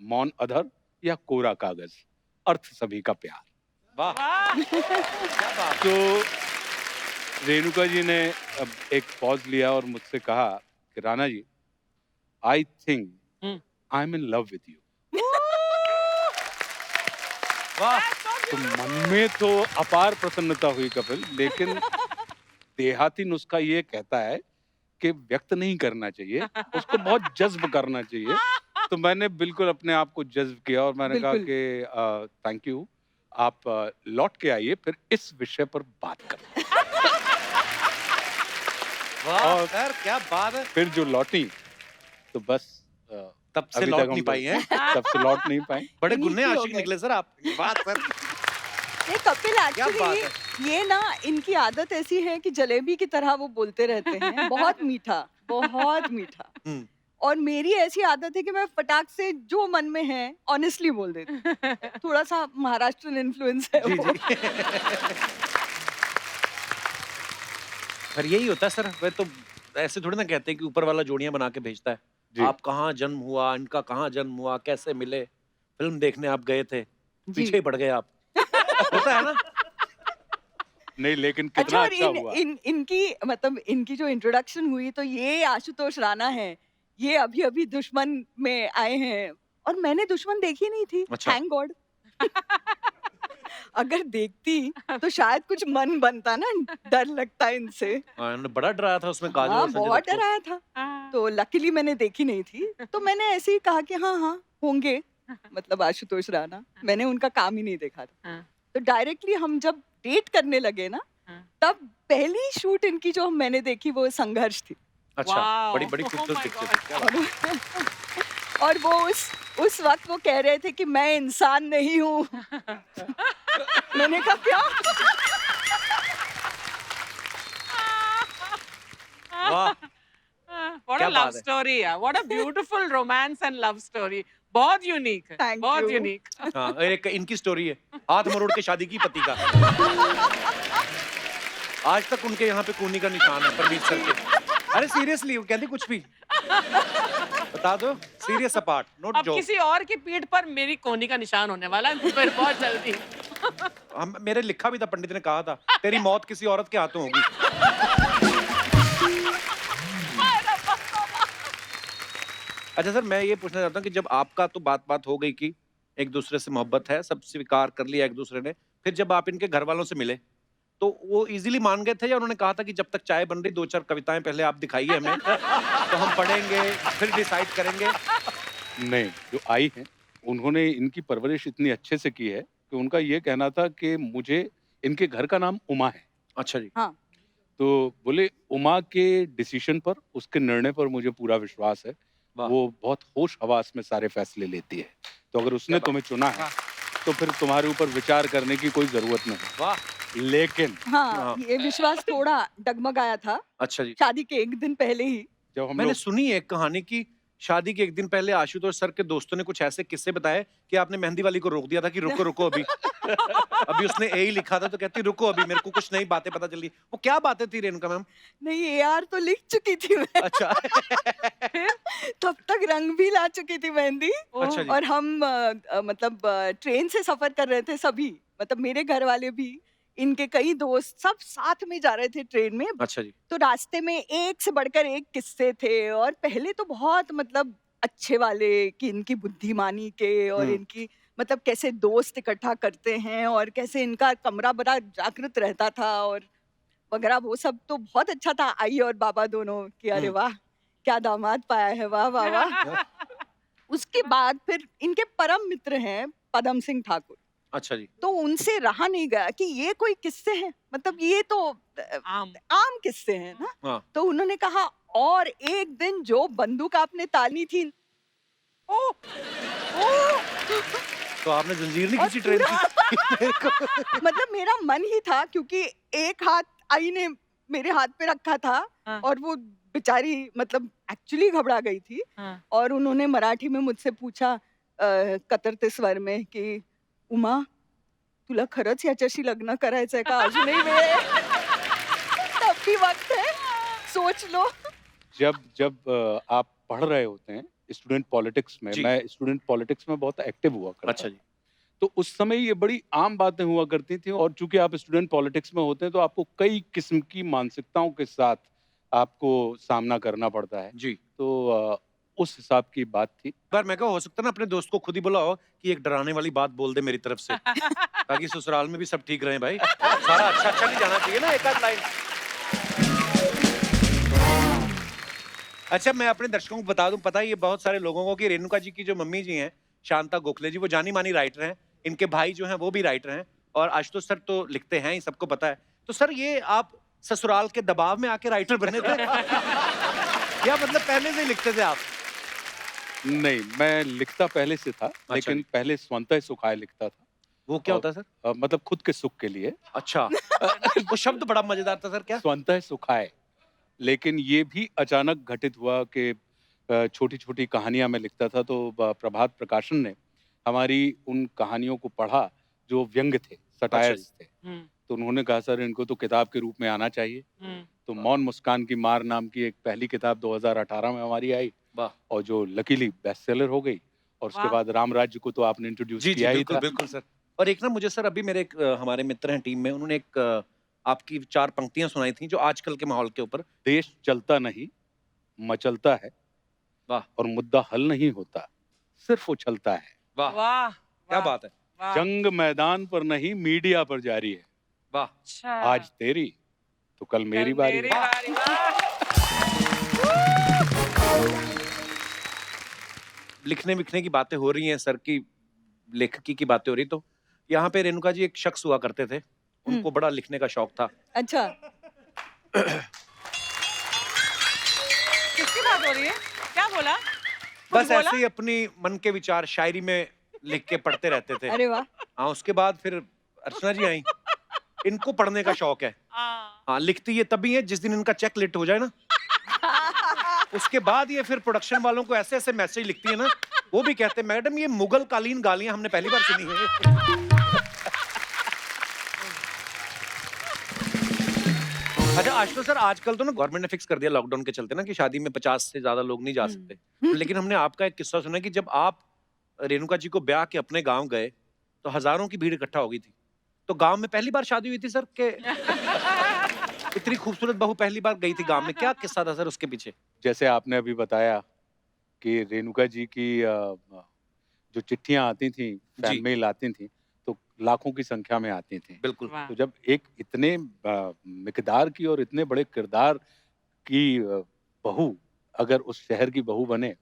मौन अधर या कोरा कागज, अर्थ सभी का प्यार। वाह। तो रेणुका जी ने अब एक पॉज लिया और मुझसे कहा कि Rana ji I think I am in love with you. वाह। तो मन में तो अपार प्रसन्नता हुई कपिल, लेकिन देहाती नुस्खा ये कहता है के व्यक्त नहीं करना चाहिए, उसको बहुत जज्ब करना चाहिए। तो मैंने बिल्कुल अपने आप को जज्ब किया और मैंने कहा कि थैंक यू, आप लौट के आइए, फिर इस विषय पर बात करें। वाह सर, क्या बात है। फिर जो लौटी तो बस तब से अभी लौट तक हम नहीं पाई हैं। तब से लौट नहीं पाए। बड़े इन्हीं गुन्ने की हो आशिक गए। निकले सर आप। बात सर। ये कपिल बात एक्चुअली ये ना इनकी आदत ऐसी है कि जलेबी की तरह वो बोलते रहते हैं, बहुत मीठा, बहुत मीठा। हम्म। और मेरी ऐसी आदत है कि मैं फटाक से जो मन में है ऑनेस्टली बोल देती हूँ। थोड़ा सा महाराष्ट्रन इन्फ्लुएंस है जी वो। जी। पर यही होता है सर, वे तो ऐसे थोड़ी ना कहते हैं कि ऊपर वाला जोड़ियां बना के भेजता है। जी। आप कहाँ जन्म हुआ, इनका कहाँ जन्म हुआ, कैसे मिले, फिल्म देखने आप गए थे, पीछे ही पड़ गए आप। होता है ना। नहीं, लेकिन अच्छा, कितना और अच्छा हुआ। इनकी मतलब इनकी जो इंट्रोडक्शन हुई तो ये आशुतोष राणा है, ये अभी अभी दुश्मन में आए हैं और मैंने दुश्मन देखी नहीं थी। अच्छा। Thank God. अगर देखती तो शायद कुछ मन बनता ना, डर लगता है इनसे। हाँ, इन्होंने बड़ा डराया था उसमें काजल हाँ, और संजय बहुत दत्त को। डराया था। तो लकीली मैंने देखी नहीं थी, तो मैंने ऐसे ही कहा कि हाँ हाँ होंगे, मतलब आशुतोष राणा। मैंने उनका काम ही नहीं देखा था। तो डायरेक्टली हम जब डेट करने लगे ना, तब पहली शूट इनकी जो मैंने देखी वो संघर्ष थी। अच्छा, Wow. बड़ी बड़ी Oh खूबसूरत my पिक्चर God. थी। क्या बात है। और वो उस वक्त वो कह रहे थे कि मैं इंसान नहीं हूँ। मैंने कहा क्या? वाह, What क्या a love बात है। story, yeah. What a beautiful romance and love story. बहुत यूनिक है, Thank बहुत you. यूनिक। हाँ, एक इनकी स्टोरी है, हाथ मरोड़ के शादी की पति का। आज तक उनके यहाँ पे कूनी का निशान है परमीत सर के। अरे सीरियसली, वो कहती कुछ भी बता दो, सीरियस अपार्ट, नोट अब जोक। किसी और की पीठ पर मेरी कोहनी का निशान होने वाला है फिर बहुत जल्दी। हम मेरे लिखा भी था, पंडित ने कहा था तेरी मौत किसी औरत के हाथों होगी। अच्छा सर, मैं ये पूछना चाहता हूँ कि जब आपका तो बात हो गई कि एक दूसरे से मोहब्बत है, सब स्वीकार कर लिया एक दूसरे ने, फिर जब आप इनके घर वालों से मिले तो वो इजीली मान गए थे या उन्होंने कहा था कि जब तक चाय बन रही 2-4 कविताएं पहले आप दिखाइए हमें तो हम पढ़ेंगे फिर डिसाइड करेंगे? नहीं, जो आई हैं उन्होंने इनकी परवरिश इतनी अच्छे से की है कि उनका ये कहना था कि मुझे इनके घर का नाम उमा है। अच्छा जी। हाँ। तो बोले उमा के डिसीजन पर, उसके निर्णय पर मुझे पूरा विश्वास है। वाह। वो बहुत होश हवास में सारे फैसले लेती है, तो अगर उसने तुम्हें चुना है तो फिर तुम्हारे ऊपर विचार करने की कोई जरूरत नहीं। वाह। लेकिन हाँ, ये विश्वास थोड़ा डगमगाया था अच्छा जी। शादी के एक दिन पहले ही। जब हम मैंने लोग सुनी है एक कहानी की शादी के एक दिन पहले आशुतोष सर के दोस्तों ने कुछ ऐसे किस्से बताए कि आपने मेहंदी वाली को रोक दिया था कि रुको रुको अभी अभी उसने ए ही लिखा था तो कहती रुको अभी मेरे को कुछ नई बातें पता चली। वो क्या बातें थी रेणुका मैम? नहीं, AR तो लिख चुकी थी मैं। अच्छा। तब तक रंग भी ला चुकी थी मेहंदी। अच्छा जी। और हम मतलब ट्रेन से सफर कर रहे थे सभी, मतलब मेरे घर वाले भी, इनके कई दोस्त, सब साथ में जा रहे थे ट्रेन में। अच्छा जी। तो रास्ते में एक से बढ़कर एक किस्से थे और पहले तो बहुत मतलब अच्छे वाले कि इनकी बुद्धिमानी के और इनकी मतलब कैसे दोस्त इकट्ठा करते हैं और कैसे इनका कमरा बड़ा जागृत रहता था और वगैरह, वो सब तो बहुत अच्छा था। आई और बाबा दोनों कि अरे वाह क्या दामाद पाया है, वाह वाह वाह। उसके बाद फिर इनके परम मित्र हैं पदम सिंह ठाकुर। अच्छा जी। तो उनसे रहा नहीं गया कि ये कोई किस्से हैं, मतलब ये तो आम किस्से हैं ना। हाँ। तो उन्होंने कहा और एक दिन जो बंदूक आपने तानी थी, ओह, तो आपने जंजीर नहीं और खींची ट्रेन की? मतलब मेरा मन ही था क्योंकि एक हाथ आई ने मेरे हाथ पे रखा था हाँ। और वो बेचारी मतलब एक्चुअली घबरा गई थी। हाँ। और उन्होंने मराठी में मुझसे पूछा कतरते स्वर में कि उमा तुला खरंच याच्याशी लग्न करायचंय का, अजूनही वेळ आहे? तब भी वक्त है, सोच लो। जब आप पढ़ रहे होते हैं स्टूडेंट पॉलिटिक्स में, जी। मैं स्टूडेंट पॉलिटिक्स में बहुत एक्टिव हुआ करता अच्छा था। जी। तो उस समय ये बड़ी आम बातें हुआ करती थी और चूंकि आप स्टूडेंट पॉलिटिक्स में होते हैं तो आपको कई किस्म की मानसिकताओं के साथ आपको सामना करना पड़ता है। जी। तो उस हिसाब की बात थी। पर मैं कहा हो सकता है ना अपने दोस्त को खुद ही बुलाओ कि एक डराने वाली बात बोल दे मेरी तरफ से ताकि ससुराल में भी सब ठीक रहे भाई। सारा अच्छा अच्छा नहीं जाना चाहिए ना, एक आध लाइन। अच्छा, मैं अपने दर्शकों को बता दूं, पता है ये बहुत सारे लोगों को कि रेणुका जी की जो मम्मी जी हैं, शांता गोखले जी, वो जानी मानी राइटर हैं। इनके भाई जो हैं वो भी राइटर हैं और आशुतोष सर तो लिखते हैं ही, सबको पता है। तो सर ये आप ससुराल के दबाव में आके राइटर बने थे या मतलब पहले से ही लिखते थे आप? नहीं, मैं लिखता पहले से था, लेकिन पहले स्वतः सुखाए लिखता था। वो क्या होता है सर? मतलब खुद के सुख के लिए। अच्छा वो शब्द बड़ा मजेदार था सर। क्या? स्वतः सुखाए। लेकिन ये भी अचानक घटित हुआ कि छोटी छोटी कहानियां मैं लिखता था, तो प्रभात प्रकाशन ने हमारी उन कहानियों को पढ़ा जो व्यंग थे, सटायर्स थे। तो उन्होंने कहा सर इनको तो किताब के रूप में आना चाहिए। तो मौन मुस्कान की मार नाम की एक पहली किताब 2018 में हमारी आई, और जो लकीली बेस्ट सेलर हो गई। और उसके बाद राम राज्य को तो आपने इंट्रोड्यूस किया ही था। बिल्कुल सर। और एक ना मुझे सर अभी मेरे एक हमारे मित्र हैं टीम में, उन्होंने एक आपकी 4 पंक्तियां सुनाई थी जो आजकल के माहौल के ऊपर। देश चलता नहीं, मचलता है। वाह। और मुद्दा हल नहीं होता, सिर्फ उछलता है। वाह वाह, क्या बात है। जंग मैदान पर नहीं, मीडिया पर जारी है। वाह। आज तेरी तो कल मेरी बारी है। लिखने विखने की बातें हो रही हैं, सर की लेखकी की बातें हो रही, तो यहाँ पे रेणुका जी एक शख्स हुआ करते थे, उनको बड़ा लिखने का शौक था। अच्छा। किसकी बात हो रही है? क्या बोला? बस ऐसे ही अपनी मन के विचार शायरी में लिख के पढ़ते रहते थे। अरे वाह। हाँ, उसके बाद फिर अर्चना जी आई, इनको पढ़ने का शौक है। हाँ, लिखती ये तभी है जिस दिन इनका चेक लेट हो जाए ना, उसके बाद ये फिर प्रोडक्शन वालों को ऐसे ऐसे मैसेज लिखती है ना, वो भी कहते हैं मैडम ये मुगल कालीन गालियां हमने पहली बार सुनी है। अच्छा आशुतोष सर, आजकल तो ना गवर्नमेंट ने फिक्स कर दिया लॉकडाउन के चलते ना कि शादी में 50 से ज्यादा लोग नहीं जा सकते। लेकिन हमने आपका एक किस्सा सुना कि जब आप रेणुका जी को ब्याह के अपने गांव गए तो हजारों की भीड़ इकट्ठा हो गई थी। तो गांव में पहली बार शादी हुई थी सर के इतनी खूबसूरत बहू पहली बार गई थी गांव में, क्या किस्सा था सर उसके पीछे? जैसे आपने अभी बताया कि रेणुका जी की जो चिट्ठियां आती थी, फैन मेल आती थी, तो लाखों की संख्या में आती थी। बिल्कुल। तो जब एक इतने मिकदार की और इतने बड़े किरदार की बहू अगर उस शहर की बहू बने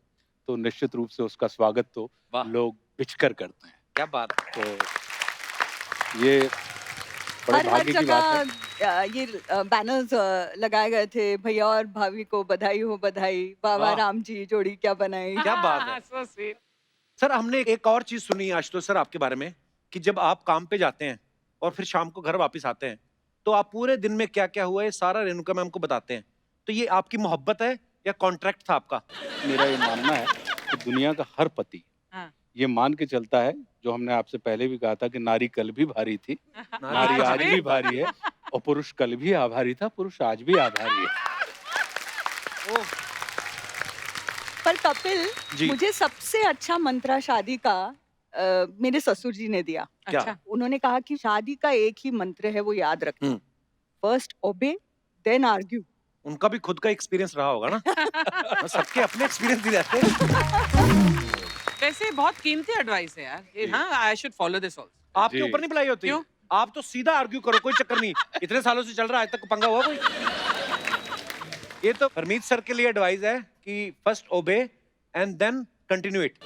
तो निश्चित रूप से उसका स्वागत तो लोग बिछकर करते हैं। क्या बात। तो ये बड़े हर भाग्य की बात है। ये बैनर्स लगाए गए थे, भैया और भाभी को बधाई हो बधाई, बाबा राम जी जोड़ी क्या बनाई। क्या बात है। So sweet. सर हमने एक और चीज सुनी आशुतोष सर आपके बारे में कि जब आप काम पे जाते हैं और फिर शाम को घर वापस आते हैं तो आप पूरे दिन में क्या क्या हुआ है सारा रेणुका मैम को बताते हैं। तो ये आपकी मोहब्बत है या कॉन्ट्रैक्ट था आपका? मेरा ये मानना है कि दुनिया का हर पति ये मान के चलता है, जो हमने आपसे पहले भी कहा था कि नारी कल भी भारी थी, नारी आज भी भारी है, और पुरुष कल भी आभारी था, पुरुष आज भी आभारी है। पर कपिल, मुझे सबसे अच्छा मंत्रा शादी का मेरे ससुर जी ने दिया। क्या? उन्होंने कहा कि शादी का एक ही मंत्र है, वो याद रखना, फर्स्ट ओबे देन आर्ग्यू। उनका भी खुद का एक्सपीरियंस रहा होगा ना। सबके अपने एक्सपीरियंस भी रहते हैं। वैसे बहुत कीमती एडवाइस है यार। हाँ, I should follow this also. आपके ऊपर नहीं बुलाई होती? क्यों? आप तो सीधा आर्ग्यू करो, कोई चक्कर नहीं। इतने सालों से चल रहा है, आज तक पंगा हुआ कोई? ये तो परमीत सर के लिए एडवाइस है कि first obey and then continue it.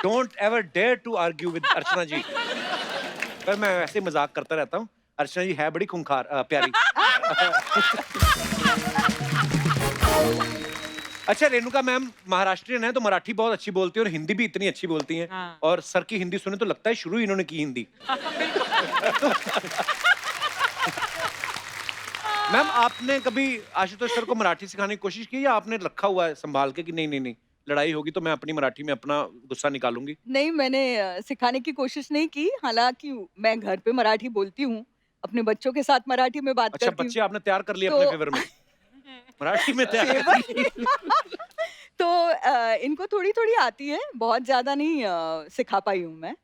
Don't ever dare to argue with Archana ji. पर मैं वैसे मजाक करता रहता हूँ, अर्चना जी है बड़ी खूंखार प्यारी। अच्छा, रेणुका मैम महाराष्ट्रियन है तो मराठी बहुत अच्छी बोलती है और हिंदी भी इतनी अच्छी बोलती हैं। हाँ। और सर की हिंदी सुने तो लगता है शुरू इन्होंने की हिंदी। मैम आपने कभी आशुतोष सर को मराठी सिखाने की कोशिश की या आपने रखा हुआ है संभाल के कि नहीं नहीं नहीं लड़ाई होगी तो मैं अपनी मराठी में अपना गुस्सा निकालूंगी? नहीं, मैंने सिखाने की कोशिश नहीं की। हालांकि मैं घर पे मराठी बोलती हूँ, अपने बच्चों के साथ मराठी में बात अच्छा, करती हूँ। बच्चे आपने तैयार कर लिए तो- अपने फेवर में, मराठी में तैयार कर लिए। तो इनको थोड़ी थोड़ी आती है, बहुत ज्यादा नहीं सिखा पाई हूँ मैं,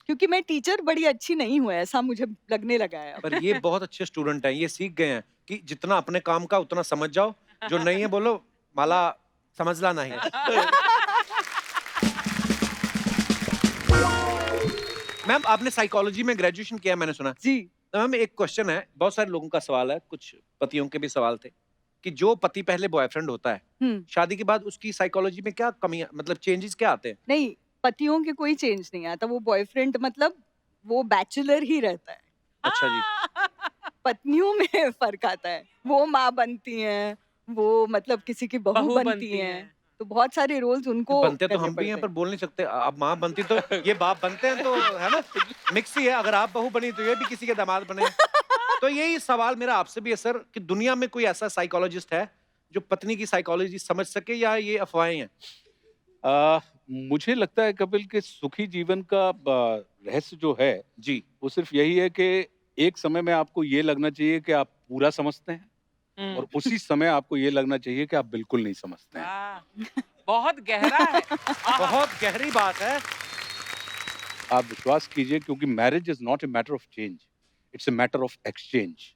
क्योंकि मैं टीचर बड़ी अच्छी नहीं हूँ, ऐसा मुझे लगने लगा है। पर ये बहुत अच्छे स्टूडेंट हैं, ये सीख गए हैं कि जितना अपने काम का उतना समझ जाओ, जो नहीं है बोलो माला समझला नहीं। मैम आपने साइकोलॉजी में ग्रेजुएशन किया मैंने सुना जी। तो मैम एक क्वेश्चन है, बहुत सारे लोगों का सवाल है, कुछ पतियों के भी सवाल थे कि जो पति पहले बॉयफ्रेंड होता है, शादी के बाद उसकी साइकोलॉजी में क्या कमी, मतलब चेंजेस क्या आते हैं? नहीं, पतियों के कोई चेंज नहीं आता। वो बॉयफ्रेंड मतलब वो बैचलर ही रहता है। अच्छा जी। पत्नियों में फर्क आता है। वो माँ बनती हैं, वो मतलब किसी की बहू बनती हैं। तो बहुत सारे रोल्स उनको बनते तो करने हम भी हैं, पड़ते पर बोल नहीं सकते। आप माँ बनती तो ये बाप बनते हैं, तो है ना, मिक्स ही है। अगर आप बहू बनी तो ये भी किसी के दामाद बने। तो यही सवाल मेरा आपसे भी है सर, कि दुनिया में कोई ऐसा साइकोलॉजिस्ट है जो पत्नी की साइकोलॉजी समझ सके, या ये अफवाहें हैं? मुझे लगता है कपिल के सुखी जीवन का रहस्य जो है जी, वो सिर्फ यही है कि एक समय में आपको ये लगना चाहिए कि आप पूरा समझते हैं, और उसी समय आपको ये लगना चाहिए कि आप बिल्कुल नहीं समझते हैं। बहुत गहरा है। बहुत गहरी बात है। आप विश्वास कीजिए, क्योंकि marriage is not a matter of change, it's a matter of exchange.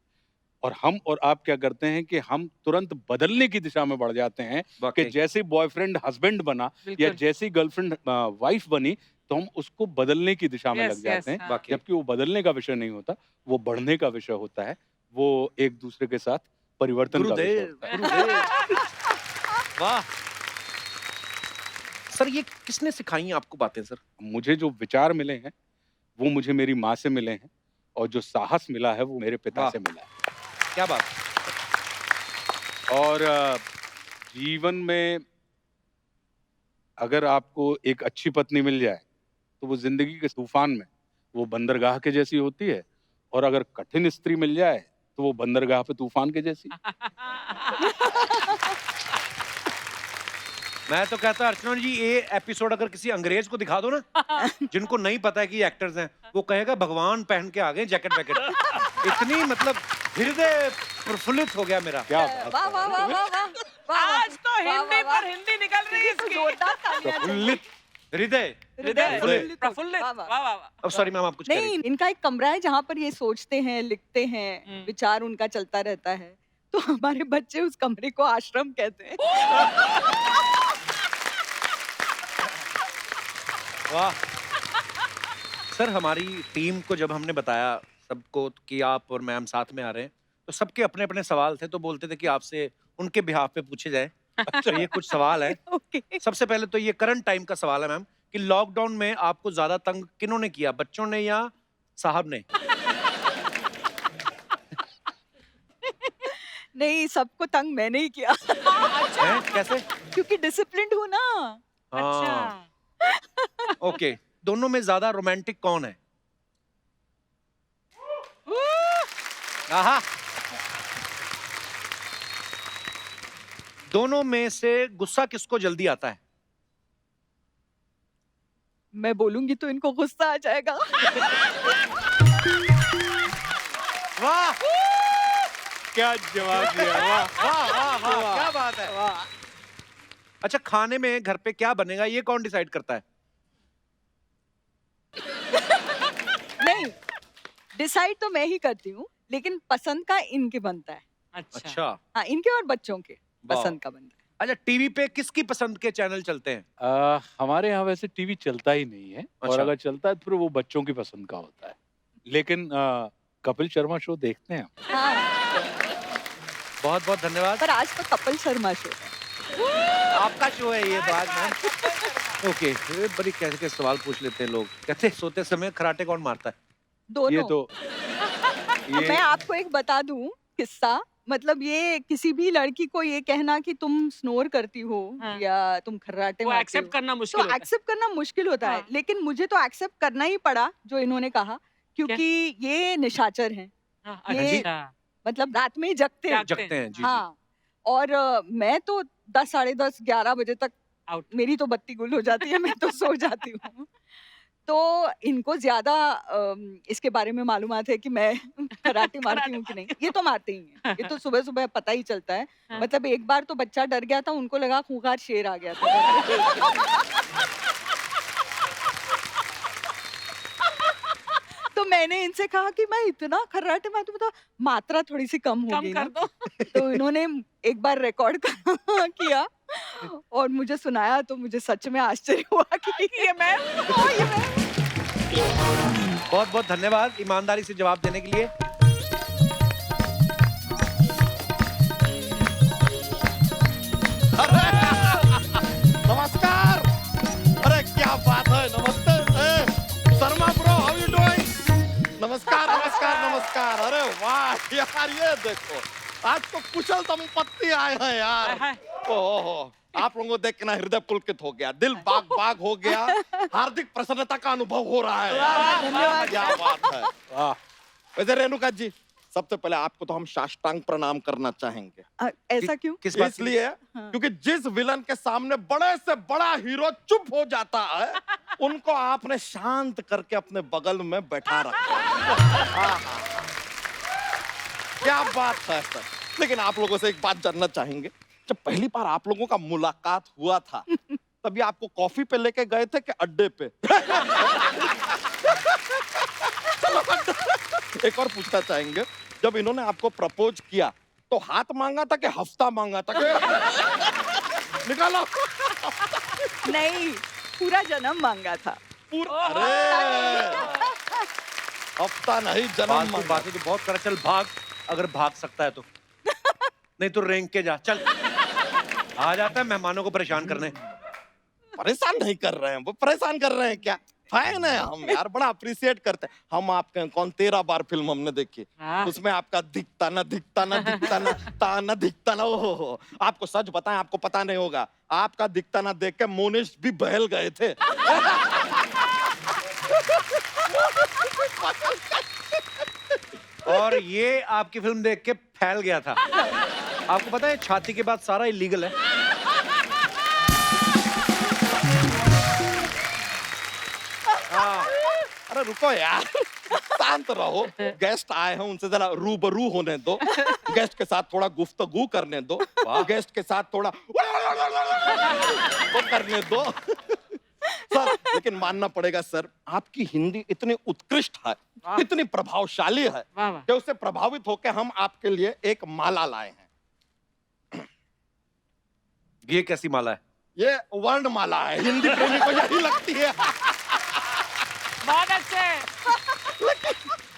और हम और आप क्या करते हैं कि हम तुरंत बदलने की दिशा में बढ़ जाते हैं कि वाकई। जैसे बॉयफ्रेंड हस्बैंड बना या बिल्कुल। जैसी गर्लफ्रेंड वाइफ बनी, तो हम उसको बदलने की दिशा में Yes, लग जाते yes, हैं, वाकई। जबकि वो बदलने का विषय नहीं होता, वो बढ़ने का विषय होता है। वो एक दूसरे के साथ परिवर्तन का विषय गुरुदेव, होता है। गुरुदेव। वाह सर, ये किसने सिखाई आपको बातें सर? मुझे जो विचार मिले हैं वो मुझे मेरी माँ से मिले हैं, और जो साहस मिला है वो मेरे पिता वाह। से मिला है। क्या बात। और जीवन में अगर आपको एक अच्छी पत्नी मिल जाए तो वो जिंदगी के तूफान में वो बंदरगाह के जैसी होती है, और अगर कठिन स्त्री मिल जाए तो वो बंदरगाह पे तूफान के जैसी। मैं तो कहता अर्चना जी, ये एपिसोड अगर किसी अंग्रेज को दिखा दो ना, जिनको नहीं पता है कि ये एक्टर्स हैं, वो कहेगा भगवान पहन के आ गए जैकेट वैकेट। इतनी मतलब हृदय प्रफुल्लित हो गया मेरा। क्या वाह वाह वाह वाह वाह वाह। आज तो हिंदी पर हिंदी निकल रही है तो इसकी। जोरदार तालियां चाहिए। प्रफुल्लित हृदय। हृदय प्रफुल्लित। प्रफुल्लित। वाह, वाह वाह। वाह वाह। अब सॉरी मैम, आप कुछ कह रही नहीं, इनका एक कमरा है जहाँ पर ये सोचते हैं, लिखते हैं, विचार उनका चलता रहता है। तो हमारे बच्चे उस कमरे को आश्रम कहते हैं। वाह। सर, हमारी टीम को जब हमने बताया सबको कि आप और मैम साथ में आ रहे हैं, तो सबके अपने अपने सवाल थे, तो बोलते थे कि आपसे उनके बिहाफ पे पूछे जाए। अच्छा, ये कुछ सवाल है। ओके। सबसे पहले तो ये करंट टाइम का सवाल है मैम, कि लॉकडाउन में आपको ज्यादा तंग किन्होंने किया, बच्चों ने या साहब ने? नहीं, सबको तंग मैंने ही किया। हैं? कैसे? क्योंकि डिसिप्लिन्ड हूँ ना। हाँ, ओके। दोनों में ज्यादा रोमांटिक कौन है? आहा। दोनों में से गुस्सा किसको जल्दी आता है? मैं बोलूंगी तो इनको गुस्सा आ जाएगा। वाह क्या जवाब दिया। वाह वाह वाह वाह, क्या बात है। वाह। अच्छा, खाने में घर पे क्या बनेगा ये कौन डिसाइड करता है? नहीं, डिसाइड तो मैं ही करती हूँ, लेकिन पसंद का इनके बनता है। अच्छा। हाँ, इनके और बच्चों के वाह। पसंद का बनता है। अच्छा, टीवी पे किसकी पसंद के चैनल चलते हैं? हमारे यहाँ वैसे टीवी चलता ही नहीं है, और अच्छा। अगर चलता है तो फिर वो बच्चों की पसंद का होता है। लेकिन कपिल शर्मा शो देखते हैं हम। हाँ, बहुत बहुत धन्यवाद। पर आज तो कपिल शर्मा शो है। आपका शो है ये, बात मैम। ओके, बड़ी कैसे कैसे सवाल पूछ लेते हैं लोग। कहते हैं सोते समय खराटे कौन मारता है? दोनों। ये तो मैं आपको एक बता दूं किस्सा, मतलब ये किसी भी लड़की को ये कहना कि तुम स्नोर करती हो हाँ। या तुम खर्राटे वो मारती एक्सेप्ट हो, करना मुश्किल तो होता है। एक्सेप्ट करना मुश्किल होता है। हाँ। लेकिन मुझे तो एक्सेप्ट करना ही पड़ा जो इन्होंने कहा, क्योंकि ये निशाचर हैं। हाँ, ये- अच्छा। मतलब रात में ही जगते हैं। जगते हैं जी। हाँ, और मैं तो 10, साढ़े 10, 11 बजे तक आउट। मेरी तो बत्ती गुल हो जाती है, मैं तो सो जाती हूँ। तो इनको ज्यादा इसके बारे में मालूमात है कि मैं कराटे मारती हूँ कि नहीं। ये तो मारते ही हैं, ये तो सुबह सुबह पता ही चलता है। हाँ। मतलब एक बार तो बच्चा डर गया था, उनको लगा खूंखार शेर आ गया था। तो मैंने इनसे कहा कि मैं इतना खर्राटे मारती हूँ, तो मात्रा थोड़ी सी कम कम होगी कर ना। दो। तो इन्होंने एक बार रिकॉर्ड किया और मुझे सुनाया, तो मुझे सच में आश्चर्य हुआ कि ये मैं बहुत बहुत धन्यवाद ईमानदारी से जवाब देने के लिए। नमस्कार नमस्कार। अरे वाह यार, ये देखो आज तो कुशल संपत्ति आए हैं यार। ओहो, आप लोगों को देख के ना हृदय पुलकित हो गया, दिल बाग बाग हो गया, हार्दिक प्रसन्नता का अनुभव हो रहा है यार। क्या बात है। वाह। वैसे रेणुका जी, सबसे पहले आपको तो हम साष्टांग प्रणाम करना चाहेंगे। ऐसा क्यों? किस बात इसलिए क्योंकि जिस विलन के सामने बड़े से बड़ा हीरो चुप हो जाता है, उनको आपने शांत करके अपने बगल में बैठा रखा। क्या बात है सर। लेकिन आप लोगों से एक बात जानना चाहेंगे, जब पहली बार आप लोगों का मुलाकात हुआ था तभी आपको कॉफी पे लेके गए थे कि अड्डे पे? एक और पूछना चाहेंगे, जब इन्होंने आपको प्रपोज किया तो हाथ मांगा था कि हफ्ता मांगा था? निकालो। नहीं, पूरा जन्म मांगा था। अरे हफ्ता नहीं, जन्म मांगा। बातें तो बहुत कर, चल भाग, अगर भाग सकता है तो। नहीं तो रेंग के जा, चल। आ जाता है मेहमानों को परेशान करने। परेशान नहीं कर रहे हैं, वो परेशान कर रहे हैं क्या? फैन है हम यार, बड़ा अप्रिशिएट करते हैं हम आपके। कौन 13 बार फिल्म हमने देखी, उसमें आपका दिखता ना दिखता ना दिखता ना ताना दिखता ना, ओहो। आपको सच बताएं, आपको पता नहीं होगा, आपका दिखता ना देख के मोनिश भी बहल गए थे। और ये आपकी फिल्म देख के फैल गया था। आपको पता है छाती के बाद सारा इलीगल है। अरे रुको यार, शांत रहो। गेस्ट आए हैं, उनसे जरा रूबरू होने दो, गेस्ट के साथ थोड़ा गुफ्तगू करने दो, गेस्ट के साथ थोड़ा वो करने दो। सर, लेकिन मानना पड़ेगा सर, आपकी हिंदी इतनी उत्कृष्ट है, इतनी प्रभावशाली है कि उससे प्रभावित होकर हम आपके लिए एक माला लाए हैं। ये कैसी माला है? ये वर्णमाला है, हिंदी प्रेमी को यही लगती है। बहुत अच्छे।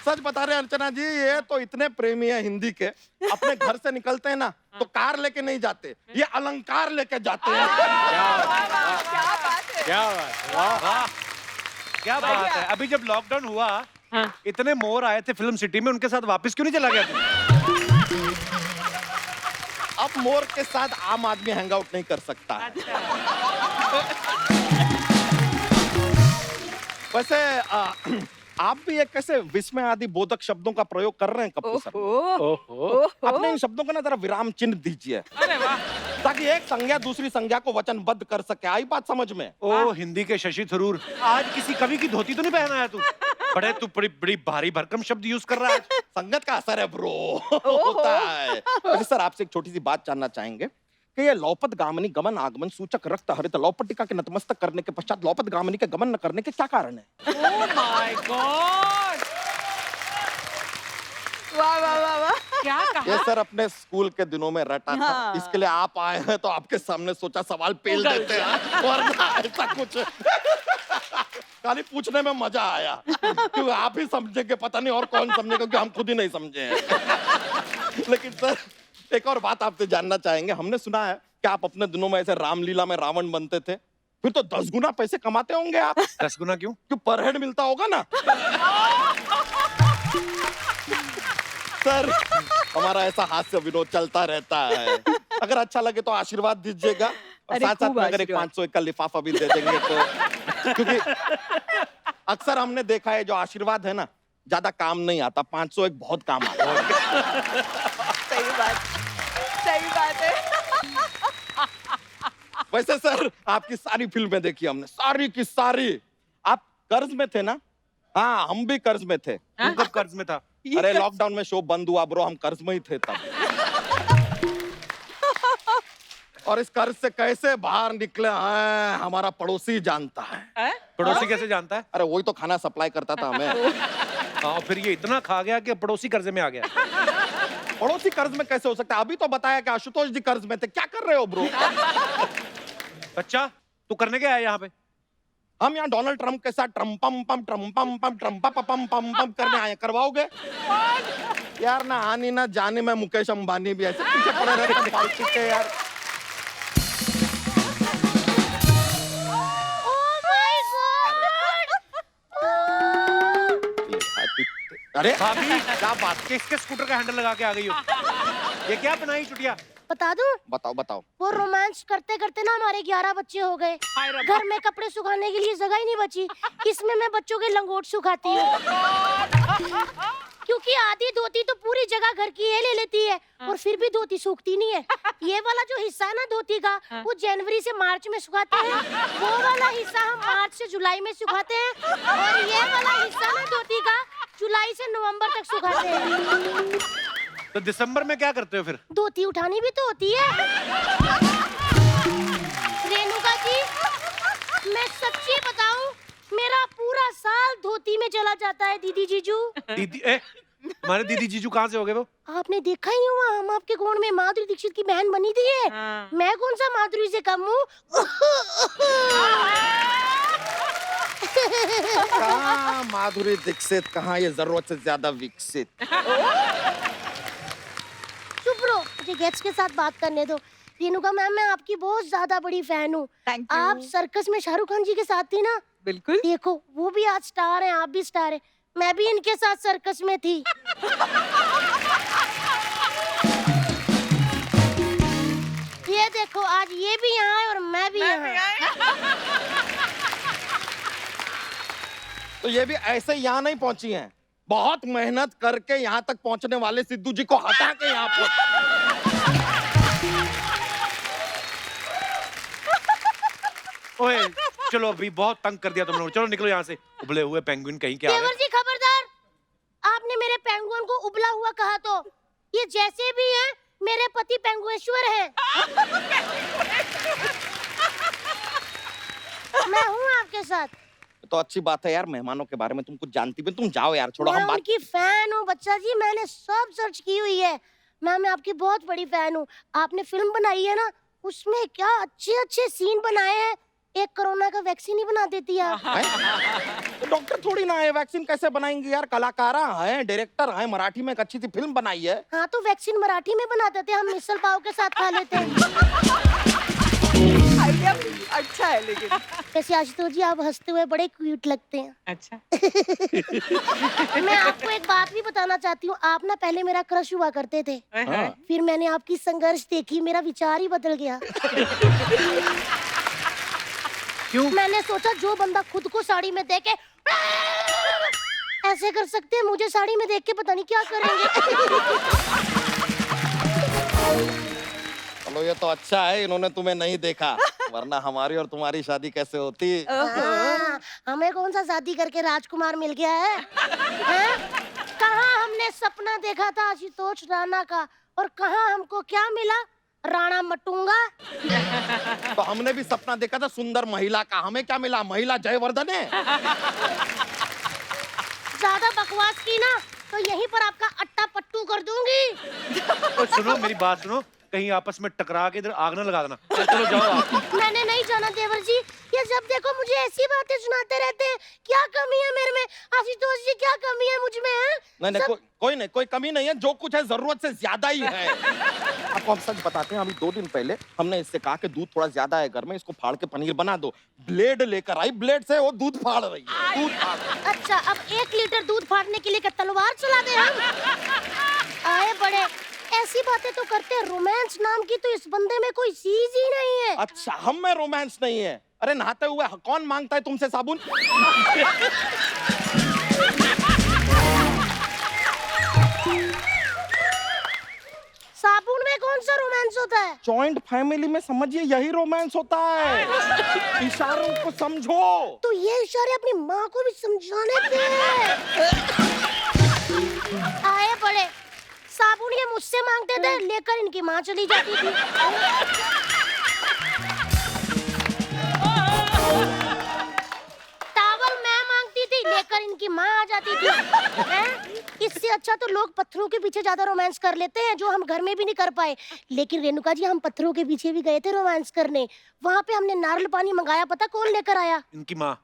सच बता रहे हैं अर्चना जी, ये तो इतने प्रेमी है हिंदी के, अपने घर से निकलते हैं ना तो कार लेके नहीं जाते, ये अलंकार लेके जाते हैं। क्या बात, क्या बात है। अभी जब लॉकडाउन हुआ, इतने मोर आए थे फिल्म सिटी में, उनके साथ वापस क्यों नहीं चला गया तू? अब मोर के साथ आम आदमी हैंग आउट नहीं कर सकता है। वैसे आप भी एक कैसे विस्मय आदि बोधक शब्दों का प्रयोग कर रहे हैं कपूर सर। अपने इन शब्दों का ना जरा विराम चिन्ह दीजिए, ताकि एक संज्ञा दूसरी संज्ञा को वचनबद्ध कर सके। आई बात समझ में? ओ हिंदी के शशि थरूर, आज किसी कवि की धोती तो नहीं पहना है तू? बड़े तू बड़ी बड़ी भारी भरकम शब्द यूज कर रहा है। संगत का असर है ब्रो, होता है। वैसे सर आपसे एक छोटी सी बात जानना चाहेंगे कि ये लौपत गामिनी गमन आगमन सूचक रक्त हरित लौपटिका के नतमस्तक करने के पश्चात लौपत गामिनी के गमन न करने के क्या कारण है? Oh my God! वाह वाह वाह वाह। क्या कहा? ये सर अपने स्कूल के दिनों में रटा था, हाँ। इसके लिए आप आए हैं तो आपके सामने सोचा सवाल पेल देते हैं, वरना ऐसा कुछ खाली पूछने में मजा आया, क्योंकि आप ही समझेंगे, पता नहीं और कौन समझेगा, क्योंकि हम खुद ही नहीं समझे हैं। लेकिन सर एक और बात आपसे जानना चाहेंगे, हमने सुना है कि आप अपने दिनों में ऐसे रामलीला में रावण बनते थे, फिर तो 10 गुना पैसे कमाते होंगे आप। 10 गुना क्यों? क्यों, पर हेड मिलता होगा ना। सर हमारा ऐसा हास्य विनोद चलता रहता है, अगर अच्छा लगे तो आशीर्वाद दीजिएगा, और अरे साथ साथ खूब में अगर एक आशीर्वाद। 500 का लिफाफा भी दे देंगे तो, क्योंकि अक्सर हमने देखा है जो आशीर्वाद है ना ज्यादा काम नहीं आता, 500 एक बहुत काम आता है। सही बात है। वैसे सर आपकी सारी फिल्में देखी हमने, सारी की सारी। आप कर्ज में थे ना? हाँ, हम भी कर्ज में थे। तू कब कर्ज में था? अरे लॉकडाउन में शो बंद हुआ ब्रो, हम कर्ज में ही थे तब। और इस कर्ज से कैसे बाहर निकले हैं हमारा पड़ोसी जानता है। पड़ोसी कैसे जानता है? अरे वही तो खाना सप्लाई करता था हमें। हाँ, फिर ये इतना खा गया कि पड़ोसी कर्जे में आ गया। पड़ोसी कर्ज में कैसे हो सकता है? अभी तो बताया कि आशुतोष जी कर्ज में थे, क्या कर रहे हो ब्रो? बच्चा तू करने क्या है यहाँ पे? हम यहाँ डोनाल्ड ट्रम्प के साथ ट्रम्पम पम ट्रम्पम पम ट्रम्पा पम पम पम करने आए, करवाओगे? यार ना आनी ना जाने में मुकेश अंबानी भी ऐसे पीछे पड़े रहते हैं फालतू के यार। अरे भाभी क्या बात, किसके स्कूटर का हैंडल लगा के आ गई हो? ये क्या बनाई चुटिया? बता दूं? बताओ बताओ। वो रोमांस करते करते ना हमारे 11 बच्चे हो गए। घर में कपड़े सुखाने के लिए जगह ही नहीं बची। इसमें मैं बच्चों के लंगोट सुखाती हूँ। क्योंकि आधी धोती तो पूरी जगह घर की ये ले लेती है और फिर भी धोती सूखती नहीं है। ये वाला जो हिस्सा है ना धोती का, वो जनवरी से मार्च में सुखाते हैं। वो वाला हिस्सा हम मार्च से जुलाई में सुखाते हैं और ये वाला हिस्सा ना धोती का जुलाई से नवंबर तक सुखाते हैं। तो दिसंबर में क्या करते हो फिर? धोती उठानी भी तो होती है। रेणुका जी, मैं सच्ची बताऊं, मेरा पूरा साल धोती में चला जाता है दीदी जीजू। दीदी हमारे दीदी जीजू कहाँ से हो गए वो? आपने देखा ही हुआ, हम आपके गोद में माधुरी दीक्षित की बहन बनी थी है। मैं कौन सा माधुरी से कम हूँ? कहाँ माधुरी दीक्षित, कहाँ ये जरूरत से ज्यादा विकसित। चुप रहो, मुझे गेट्स के साथ बात करने दो। रेणुका मैम, मैं आपकी बहुत ज्यादा बड़ी फैन हूँ। Thank you. आप सर्कस में शाहरुख खान जी के साथ थी ना? बिल्कुल। देखो, वो भी आज स्टार हैं, आप भी स्टार हैं। मैं भी इनके साथ सर्कस में थी। ये देखो, आज ये भी यहाँ है और मैं भी यहाँ। तो ये भी ऐसे यहाँ नहीं पहुंची हैं। बहुत मेहनत करके यहाँ तक पहुंचने वाले सिद्धू जी को हटा के यहाँ पहुंच। ओए चलो, अभी बहुत तंग कर दिया तुम लोग, चलो निकलो यहाँ से, उबले हुए पेंगुइन कहीं के। देवर जी खबरदार, आपने मेरे पेंगुइन को उबला हुआ कहा तो ये जैसे भी है मेरे पति पेंगुएश्वर हैं। मैं हूँ आपके साथ। तो अच्छी बात है यार, मेहमानों के बारे में तुम कुछ जानती भी। तुम जाओ यार, छोड़ो, मैं हम बात। उनकी फैन हूँ बच्चा जी, मैंने सब सर्च की हुई है। मैं आपकी बहुत बड़ी फैन हूँ। आपने फिल्म बनाई है ना, उसमें क्या अच्छे अच्छे सीन बनाए हैं। एक कोरोना का वैक्सीन ही बना देती है। तो डॉक्टर थोड़ी ना है, वैक्सीन कैसे बनाएंगे यार? कलाकारा है, डायरेक्टर है, मराठी में एक अच्छी सी फिल्म बनाई है। हाँ तो वैक्सीन मराठी में बना देते, हम मिसल पाव के साथ खा लेते हैं। आइडिया अच्छा है लेकिन। वैसे आशुतोष जी, आप हंसते हुए बड़े क्यूट लगते हैं। अच्छा। मैं आपको एक बात भी बताना चाहती हूँ। आप ना पहले मेरा क्रश हुआ करते थे, हाँ। फिर मैंने आपकी संघर्ष देखी, मेरा विचार ही बदल गया। क्यों? मैंने सोचा जो बंदा खुद को साड़ी में देखे ऐसे कर सकते हैं, मुझे साड़ी में देख के पता नहीं क्या करेंगे। चलो ये तो अच्छा है इन्होंने तुम्हें नहीं देखा, वरना हमारी और तुम्हारी शादी कैसे होती। हाँ, हमें कौन सा शादी करके राजकुमार मिल गया है? हैं? कहाँ हमने सपना देखा था आशुतोष राणा का, और कहाँ हमको क्या मिला? राणा मटूंगा। तो हमने भी सपना देखा था सुंदर महिला का, हमें क्या मिला? महिला जयवर्धन है। ज्यादा बकवास की ना तो यहीं पर आपका अट्टा पट्टू कर दूंगी। सुनो मेरी बात सुनो, कहीं आपस में टकरा के इधर आग न लगा देना। चलो जाओ आप। मैंने नहीं जाना देवर जी, ये जब देखो मुझे ऐसी बातें सुनाते रहते हैं। क्या कमी है मेरे में? आशुतोष जी, क्या कमी है मुझ में? नहीं नहीं, कोई नहीं, कोई कमी नहीं है। जो कुछ है जरूरत से ज्यादा ही है। आपको हम सच बताते हैं, अभी 2 दिन पहले हमने इससे कहा कि दूध थोड़ा ज्यादा है घर में, इसको फाड़ के पनीर बना दो। ब्लेड लेकर आई, ब्लेड से वो दूध फाड़ रही है। दूध फाड़। अच्छा, अब 1 लीटर दूध फाड़ने के लिए क्या तलवार चला दे हम? आए बड़े, ऐसी बातें तो करते हैं। रोमांस नाम की तो इस बंदे में कोई चीज ही नहीं है। अच्छा, हम में रोमांस नहीं है? अरे नहाते हुए कौन मांगता है तुमसे साबुन? साबुन में कौन सा रोमांस होता है? जॉइंट फैमिली में समझिए यही रोमांस होता है। इशारों को समझो। तो ये इशारे अपनी माँ को भी समझाने थे। आए बड़े, साबुन ये मुझसे मांगते थे, लेकर इनकी माँ चली जाती थी। टावल मैं मांगती थी, लेकर इनकी माँ आ जाती थी। हैं? इससे अच्छा तो लोग पत्थरों के पीछे ज्यादा रोमांस कर लेते हैं, जो हम घर में भी नहीं कर पाए। लेकिन रेणुका जी, हम पत्थरों के पीछे भी गए थे रोमांस करने। वहाँ पे हमने नारियल पानी मंगाया, पता कौन लेकर आया? इनकी माँ।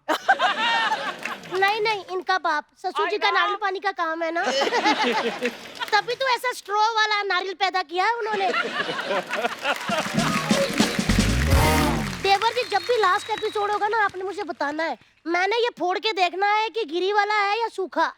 नहीं नहीं, इनका बाप। ससुर जी का नारियल पानी का काम है ना। तभी तो ऐसा स्ट्रॉ वाला नारियल पैदा किया है उन्होंने। देवर जी कि जब भी लास्ट एपिसोड होगा ना आपने मुझे बताना है, मैंने ये फोड़ के देखना है कि गिरी वाला है या सूखा।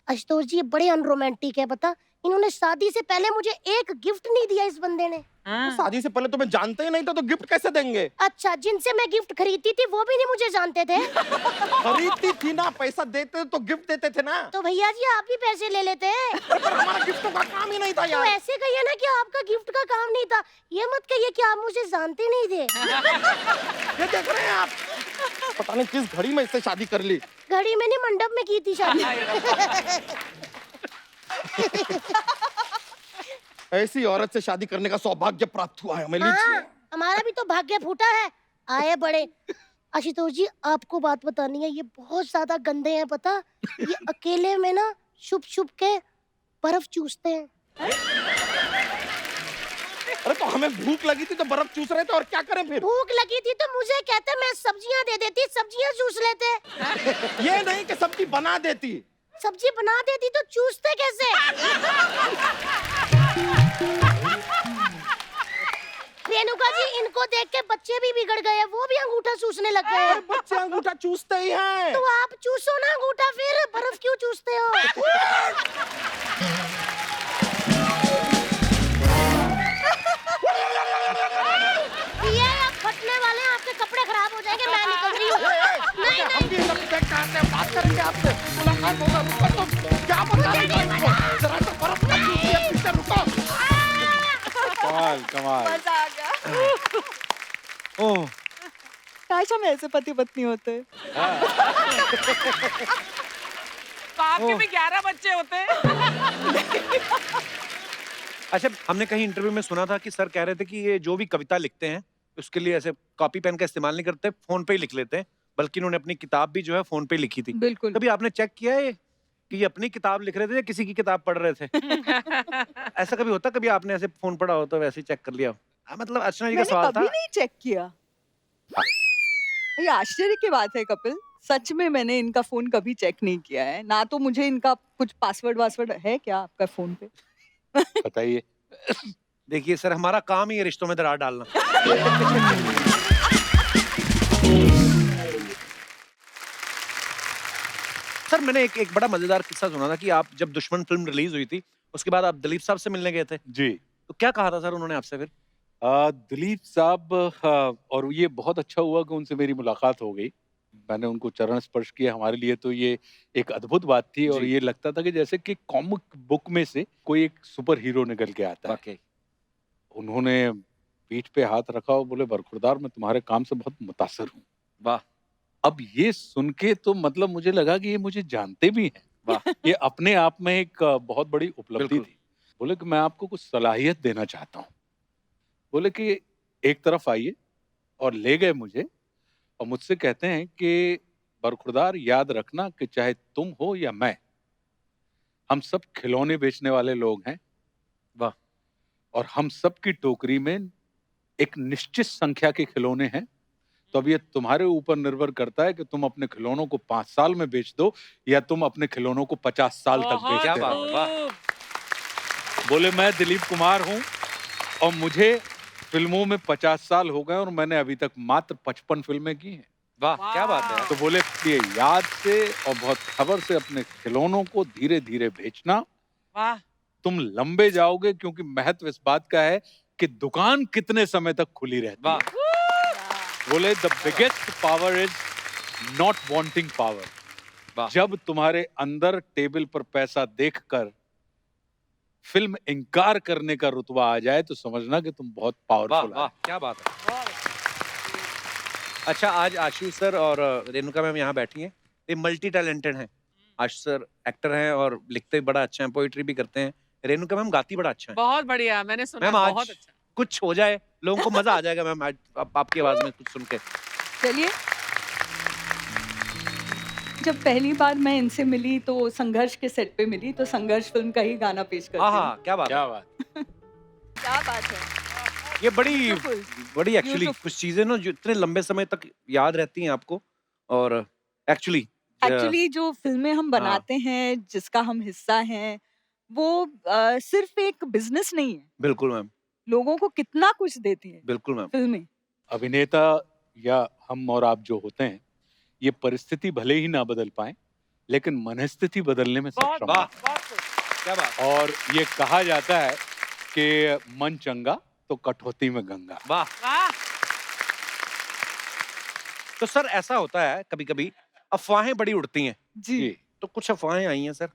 आशुतोष जी ये बड़े अनरोमांटिक है, पता इन्होंने शादी से पहले मुझे एक गिफ्ट नहीं दिया इस बंदे ने। तो शादी से पहले तुम्हें जानते ही नहीं था तो गिफ्ट कैसे देंगे? अच्छा, जिनसे मैं गिफ्ट खरीदती थी वो भी नहीं मुझे जानते थे। खरीदती थी ना, पैसा देते तो गिफ्ट देते थे ना। तो भैया जी आप भी पैसे ले लेते। पर हमारा गिफ्टों का काम ही नहीं था तो यार। ऐसे कहिए ना कि आपका गिफ्ट का काम नहीं था, ये मत कहिए कि आप मुझे जानते नहीं थे। ये देख रहे हैं आप, पता नहीं किस घड़ी में इससे शादी कर ली। घड़ी मैंने मंडप में की थी शादी। ऐसी औरत से शादी करने का सौभाग्य प्राप्त हुआ है हमें। हाँ, हमारा भी तो भाग्य फूटा है, आए बड़े। आशुतोष जी आपको बात बतानी है, ये बहुत ज्यादा गंदे हैं पता। ये अकेले में ना छुप छुप के बर्फ चूसते हैं। अरे तो हमें भूख लगी थी तो बर्फ चूस रहे थे, और क्या करें फिर? भूख लगी थी तो मुझे कहते मैं सब्जियां दे देती, सब्जियां चूस लेते। ये नहीं कि सब्जी बना देती। सब्जी बना देती तो चूसते कैसे? रेणुका जी इनको देख के बच्चे भी बिगड़ गए, वो भी अंगूठा चूसने लग गए। अरे बच्चे अंगूठा चूसते ही हैं। तो आप चूसो ना अंगूठा, फिर बर्फ क्यों चूसते हो? ये अब फटने वाले हैं, आपके कपड़े खराब हो जाएंगे, मैं निकल रही हूँ। नहीं हम भी सब देख करते हैं, बात करेंगे आपसे, मुलाकात होगा। रुको तो क्या बता रही हो इनको? जरा तो बर्फ ना चूसिए, पीछे रुको। कमाल कमाल। मजा आ गया। ओह काश हम ऐसे पति पत्नी होते। तो आपके भी 11 बच्चे होते हैं। अच्छा, हमने कहीं इंटरव्यू में सुना था कि सर कह रहे थे कि ये जो भी कविता लिखते हैं उसके लिए ऐसे कॉपी पेन का इस्तेमाल नहीं करते, फोन पे ही लिख लेते हैं, बल्कि इन्होंने अपनी किताब भी जो है फोन पे ही लिखी थी। बिल्कुल। कभी आपने चेक किया है कि ये अपनी किताब लिख रहे थे या किसी की किताब पढ़ रहे थे? ऐसा कभी होता, कभी आपने ऐसे फोन पढ़ा हो तो वैसे ही चेक कर लिया? मतलब अर्चना जी का मैंने सवाल कभी था। नहीं चेक किया। ये आश्चर्य की बात है कपिल, सच में मैंने इनका फोन कभी चेक नहीं किया है। ना तो मुझे इनका कुछ पासवर्ड है क्या आपका फोन पे? बताइए। देखिए सर, हमारा काम ही है रिश्तों में दरार डालना। सर मैंने एक बड़ा मजेदार किस्सा सुना था कि आप जब दुश्मन फिल्म रिलीज हुई थी उसके बाद आप दिलीप साहब से मिलने गए थे। जी। तो क्या कहा था सर उन्होंने आपसे फिर? दिलीप साहब, और ये बहुत अच्छा हुआ कि उनसे मेरी मुलाकात हो गई। मैंने उनको चरण स्पर्श किया। हमारे लिए तो ये एक अद्भुत बात थी, और जी। ये लगता था कि जैसे कि कॉमिक बुक में से कोई एक सुपर हीरो निकल के आता है। वाकई। उन्होंने पीठ पे हाथ रखा और बोले, बरखुरदार मैं तुम्हारे काम से बहुत मुतासिर हूँ। वाह। अब ये सुन के तो मतलब मुझे लगा कि ये मुझे जानते भी हैं। वाह। ये अपने आप में एक बहुत बड़ी उपलब्धि बिल्कुल। थी। बोले कि मैं आपको कुछ सलाहियत देना चाहता हूँ। बोले कि एक तरफ आइए, और ले गए मुझे, और मुझसे कहते हैं कि बरखुरदार याद रखना कि चाहे तुम हो या मैं, हम सब खिलौने बेचने वाले लोग हैं। वाह। और हम सब की टोकरी में एक निश्चित संख्या के खिलौने हैं। तो अब ये तुम्हारे ऊपर निर्भर करता है कि तुम अपने खिलौनों को 5 साल में बेच दो या तुम अपने खिलौनों को 50 साल तक बहुत क्या बेचते बात रहो। है, वाह। बोले मैं दिलीप कुमार हूं, और मुझे फिल्मों में 50 साल हो गए, और मैंने अभी तक मात्र 55 फिल्में की हैं। वाह, क्या बात है। तो बोले ये याद से और बहुत खबर से अपने खिलौनों को धीरे धीरे बेचना। वाह। तुम लंबे जाओगे, क्योंकि महत्व इस बात का है कि दुकान कितने समय तक खुली रहती वाह। है। बोले the biggest power is not wanting power. वाह। जब तुम्हारे अंदर टेबल पर पैसा देखकर फिल्म इनकार करने का रुतबा आ जाए तो समझना कि तुम बहुत वाह पावरफुल वाह, क्या बात है। अच्छा, आज आशु सर और रेणुका मैम यहाँ बैठी हैं। ये मल्टी टैलेंटेड हैं। आशु सर एक्टर हैं और लिखते बड़ा अच्छा है, पोइट्री भी करते हैं। रेणुका मैम गाती बड़ा अच्छा है। बहुत बढ़िया, मैंने सुना। मैम आज बहुत अच्छा। कुछ हो जाए, लोगों को मजा आ जाएगा मैम आज आपकी आवाज में कुछ सुन के। चलिए, जब पहली बार मैं इनसे मिली तो संघर्ष के सेट पे मिली, तो संघर्ष फिल्म का ही गाना पेश करती हूँ। हाँ, क्या बात है। क्या बात। क्या बात है। ये बड़ी Beautiful. Actually Beautiful. कुछ चीजें ना जो इतने लंबे समय तक याद रहती हैं आपको। और एक्चुअली जो फिल्में हम बनाते हैं, जिसका हम हिस्सा हैं, वो सिर्फ एक बिजनेस नहीं है। बिल्कुल मैम। लोगों को कितना कुछ देती है बिल्कुल मैम। फिल्में। अभिनेता या हम और आप जो होते हैं, ये परिस्थिति भले ही ना बदल पाए, लेकिन मनस्थिति बदलने में बहुत सक्षम वाह। हैं। बहुत खूब। क्या बात। और ये कहा जाता है कि मन चंगा तो कठौती में गंगा। वाह। वाह। तो सर ऐसा होता है कभी कभी अफवाहें बड़ी उड़ती हैं, जी। जी। तो कुछ अफवाहें आई हैं सर।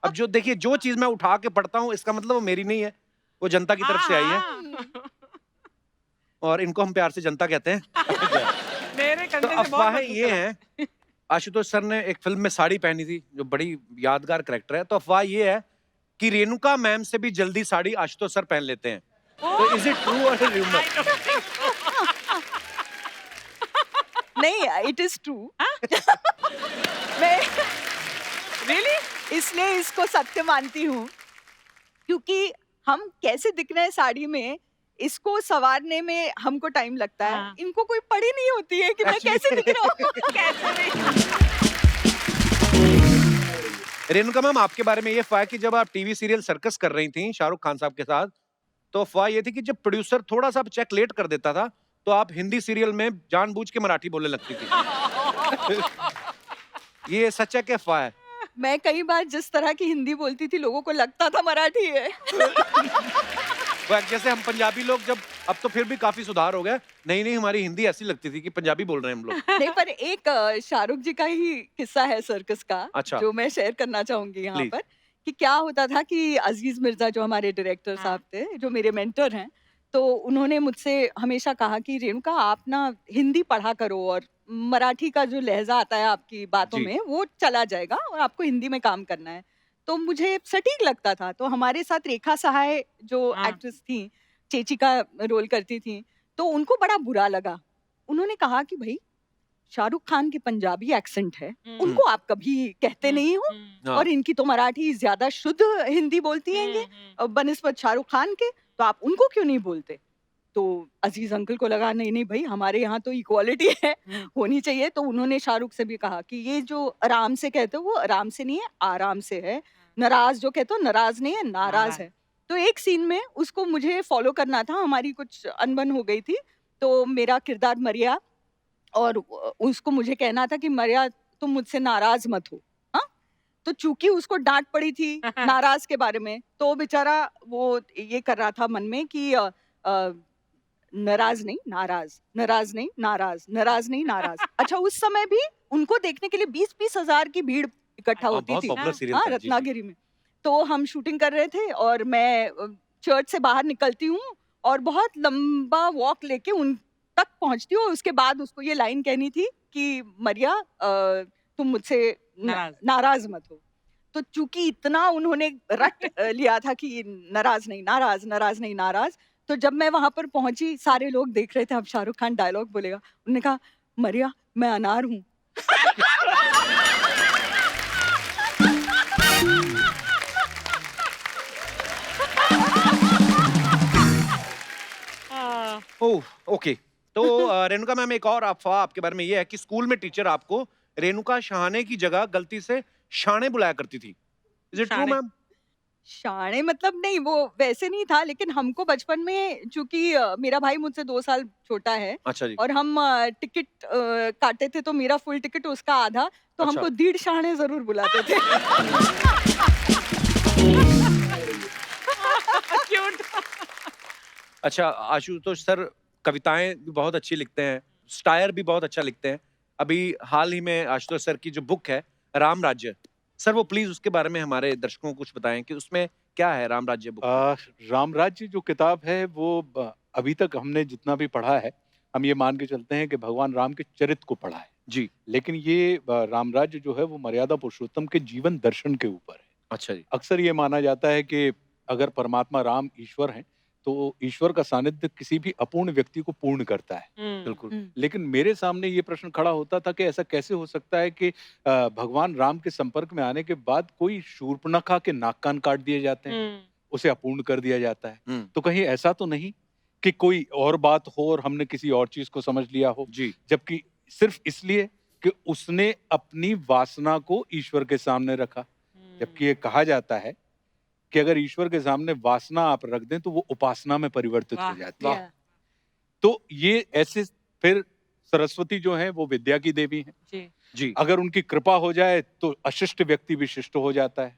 अब जो देखिए जो चीज मैं उठा के पढ़ता हूँ इसका मतलब वो मेरी नहीं है, वो जनता की तरफ से आई है हाँ। और इनको हम प्यार से जनता कहते हैं। मेरे तो कंधे से बहुत अफवाहें मजबूत ये है। हैं, आशुतोष सर ने एक फिल्म में साड़ी पहनी थी जो बड़ी यादगार कैरेक्टर है, तो अफवाह ये है कि रेणुका मैम से भी जल्दी साड़ी आशुतोष सर पहन लेते हैं। तो इज इट ट्रू और rumour? I don't think so. नहीं, इट इज ट्रू। मैं Really? इसलिए इसको सत्य मानती हूँ, क्योंकि हम कैसे दिख रहे हैं साड़ी में, इसको संवारने में हमको टाइम लगता है। हाँ। इनको कोई पड़ी नहीं होती है कि मैं कैसे दिख रहा हूँ। कैसे नहीं? रेणुका मैम आपके बारे में ये अफवाह है कि जब आप टीवी सीरियल सर्कस कर रही थी शाहरुख खान साहब के साथ, तो अफवाह ये थी कि जब प्रोड्यूसर थोड़ा सा चेक लेट कर देता था तो आप हिंदी सीरियल में जानबूझ के मराठी बोलने लगती थी। ये सच है कि अफवाह है? मैं कई बार जिस तरह की हिंदी बोलती थी लोगों को लगता था मराठी है। वो जैसे हम पंजाबी लोग जब, अब तो फिर भी काफी सुधार हो गया, नहीं नहीं हमारी हिंदी ऐसी लगती थी कि पंजाबी बोल रहे हैं हम लोग। नहीं, पर एक शाहरुख जी का ही किस्सा है सर्कस का, अच्छा। जो मैं शेयर करना चाहूंगी यहाँ Please. पर, कि क्या होता था कि अजीज मिर्जा जो हमारे डायरेक्टर हाँ। साहब थे, जो मेरे मेंटर हैं, तो उन्होंने मुझसे हमेशा कहा कि रेणुका आप ना हिंदी पढ़ा करो और मराठी का जो लहजा आता है आपकी बातों जी। में वो चला जाएगा और आपको हिंदी में काम करना है। तो मुझे सटीक लगता था। तो हमारे साथ रेखा सहाय जो हाँ। एक्ट्रेस थी, चेची का रोल करती थी, तो उनको बड़ा बुरा लगा। उन्होंने कहा कि भाई शाहरुख खान की पंजाबी एक्सेंट है, उनको आप कभी कहते नहीं हो, हाँ। और इनकी तो मराठी ज्यादा शुद्ध हिंदी बोलती हैं बनिस्बत शाहरुख खान के, तो आप उनको क्यों नहीं बोलते? तो अजीज अंकल को लगा नहीं नहीं भाई हमारे यहाँ तो इक्वालिटी है, होनी चाहिए। तो उन्होंने शाहरुख से भी कहा कि ये जो आराम से कहते हो वो आराम से नहीं है, आराम से है। नाराज जो कहते हो नाराज नहीं है, नाराज है। तो एक सीन में उसको मुझे फॉलो करना था, हमारी कुछ अनबन हो गई थी, तो मेरा किरदार मरिया, और उसको मुझे कहना था कि मरिया तुम मुझसे नाराज मत हो। हाँ, तो चूंकि उसको डांट पड़ी थी नाराज के बारे में, तो बेचारा वो ये कर रहा था मन में कि नाराज नहीं नाराज, नाराज नहीं नाराज, नाराज नहीं नाराज। अच्छा, उस समय भी उनको देखने के लिए 20-20 हजार की भीड़ इकट्ठा होती बहुत थी। पॉपुलर सीरियल हाँ, था, जी, जी। रत्नागिरी में। तो हम शूटिंग कर रहे थे और मैं चर्च से बाहर निकलती हूँ और बहुत लंबा वॉक लेके उन तक पहुंचती हूँ। उसके बाद उसको ये लाइन कहनी थी कि मरिया तुम मुझसे नाराज मत हो। तो चूंकि इतना उन्होंने रट लिया था कि नाराज नहीं नाराज, नाराज नहीं नाराज, तो जब मैं वहां पर पहुंची सारे लोग देख रहे थे अब शाहरुख खान डायलॉग बोलेगा। उन्होंने कहा मरिया मैं अनार हूँ। Oh okay. तो रेणुका मैम एक और अफवाह आपके बारे में ये है कि स्कूल में टीचर आपको रेणुका शहाने की जगह गलती से शाणे बुलाया करती थी। Is it true Shaane? Ma'am? Shaane मतलब नहीं, वो वैसे नहीं था, लेकिन हमको बचपन में चूंकि मेरा भाई मुझसे 2 साल छोटा है अच्छा जी। और हम टिकट काटे थे, तो मेरा फुल टिकट उसका आधा, तो अच्छा। हमको 1.5 शाणे जरूर बुलाते थे। Cute. अच्छा आशुतोष सर कविताएं भी बहुत अच्छी लिखते हैं, स्टायर भी बहुत अच्छा लिखते हैं। अभी हाल ही में आशुतोष सर की जो बुक है राम राज्य, सर वो प्लीज उसके बारे में हमारे दर्शकों को कुछ बताएं कि उसमें क्या है राम राज्य बुक में? राम राज्य जो किताब है वो अभी तक हमने जितना भी पढ़ा है, हम ये मान के चलते हैं कि भगवान राम के चरित्र को पढ़ा है जी। लेकिन ये राम राज्य जो है वो मर्यादा पुरुषोत्तम के जीवन दर्शन के ऊपर है। अच्छा जी। अक्सर ये माना जाता है कि अगर परमात्मा राम ईश्वर हैं तो ईश्वर का सानिध्य किसी भी अपूर्ण व्यक्ति को पूर्ण करता है। बिल्कुल। लेकिन मेरे सामने ये प्रश्न खड़ा होता था कि ऐसा कैसे हो सकता है कि भगवान राम के संपर्क में आने के बाद कोई शूर्पणखा के नाक कान काट दिए जाते हैं, उसे अपूर्ण कर दिया जाता है। तो कहीं ऐसा तो नहीं कि कोई और बात हो और हमने किसी और चीज को समझ लिया हो जी। जबकि सिर्फ इसलिए कि उसने अपनी वासना को ईश्वर के सामने रखा। जबकि ये कहा जाता है कि अगर ईश्वर के सामने वासना आप रख दें तो वो उपासना में परिवर्तित हो वाह, जाती है। Yeah. तो ये ऐसे फिर सरस्वती जो है वो विद्या की देवी है। जी जी अगर उनकी कृपा हो जाए तो अशिष्ट व्यक्ति विशिष्ट हो जाता है।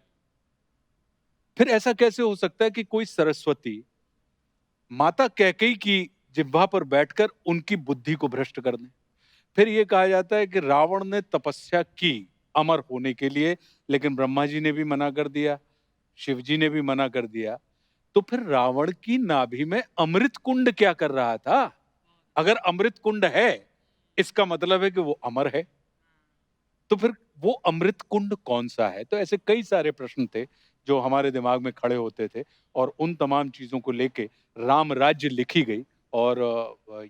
फिर ऐसा कैसे हो सकता है कि कोई सरस्वती माता कैकेयी की जिह्वा पर बैठकर उनकी बुद्धि को भ्रष्ट कर दे? फिर ये कहा जाता है कि रावण ने तपस्या की अमर होने के लिए, लेकिन ब्रह्मा जी ने भी मना कर दिया, शिव जी ने भी मना कर दिया। तो फिर रावण की नाभि में अमृत कुंड क्या कर रहा था? अगर अमृत कुंड है इसका मतलब है कि वो अमर है, तो फिर वो अमृत कुंड कौन सा है? तो ऐसे कई सारे प्रश्न थे जो हमारे दिमाग में खड़े होते थे और उन तमाम चीजों को लेके राम राज्य लिखी गई। और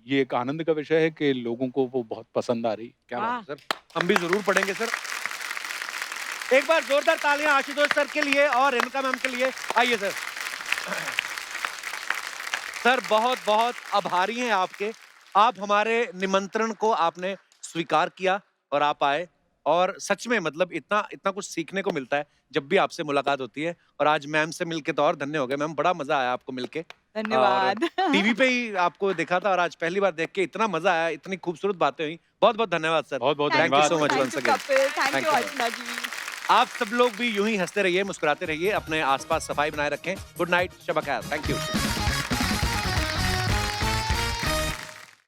ये एक आनंद का विषय है कि लोगों को वो बहुत पसंद आ रही। क्या बात है सर, हम भी जरूर पढ़ेंगे सर। एक बार जोरदार तालियां आशुतोष सर के लिए और रेणुका मैम के लिए। आइए सर। सर बहुत बहुत आभारी हैं आपके, आप हमारे निमंत्रण को आपने स्वीकार किया और आप आए, और सच में मतलब इतना इतना कुछ सीखने को मिलता है जब भी आपसे मुलाकात होती है। और आज मैम से मिलके तो और धन्य हो गए मैम, बड़ा मजा आया आपको मिलके। धन्यवाद। टीवी पे ही आपको देखा था और आज पहली बार देख के इतना मजा आया, इतनी खूबसूरत बातें हुई। बहुत बहुत धन्यवाद सर। बहुत बहुत Thank you धन्यवाद। so much once again. Thank Thank you you, अर्चना जी। आप सब लोग भी यूं ही हंसते रहिए, मुस्कुराते रहिए, अपने आसपास सफाई बनाए रखें। गुड नाइट, शब खैर। Thank you.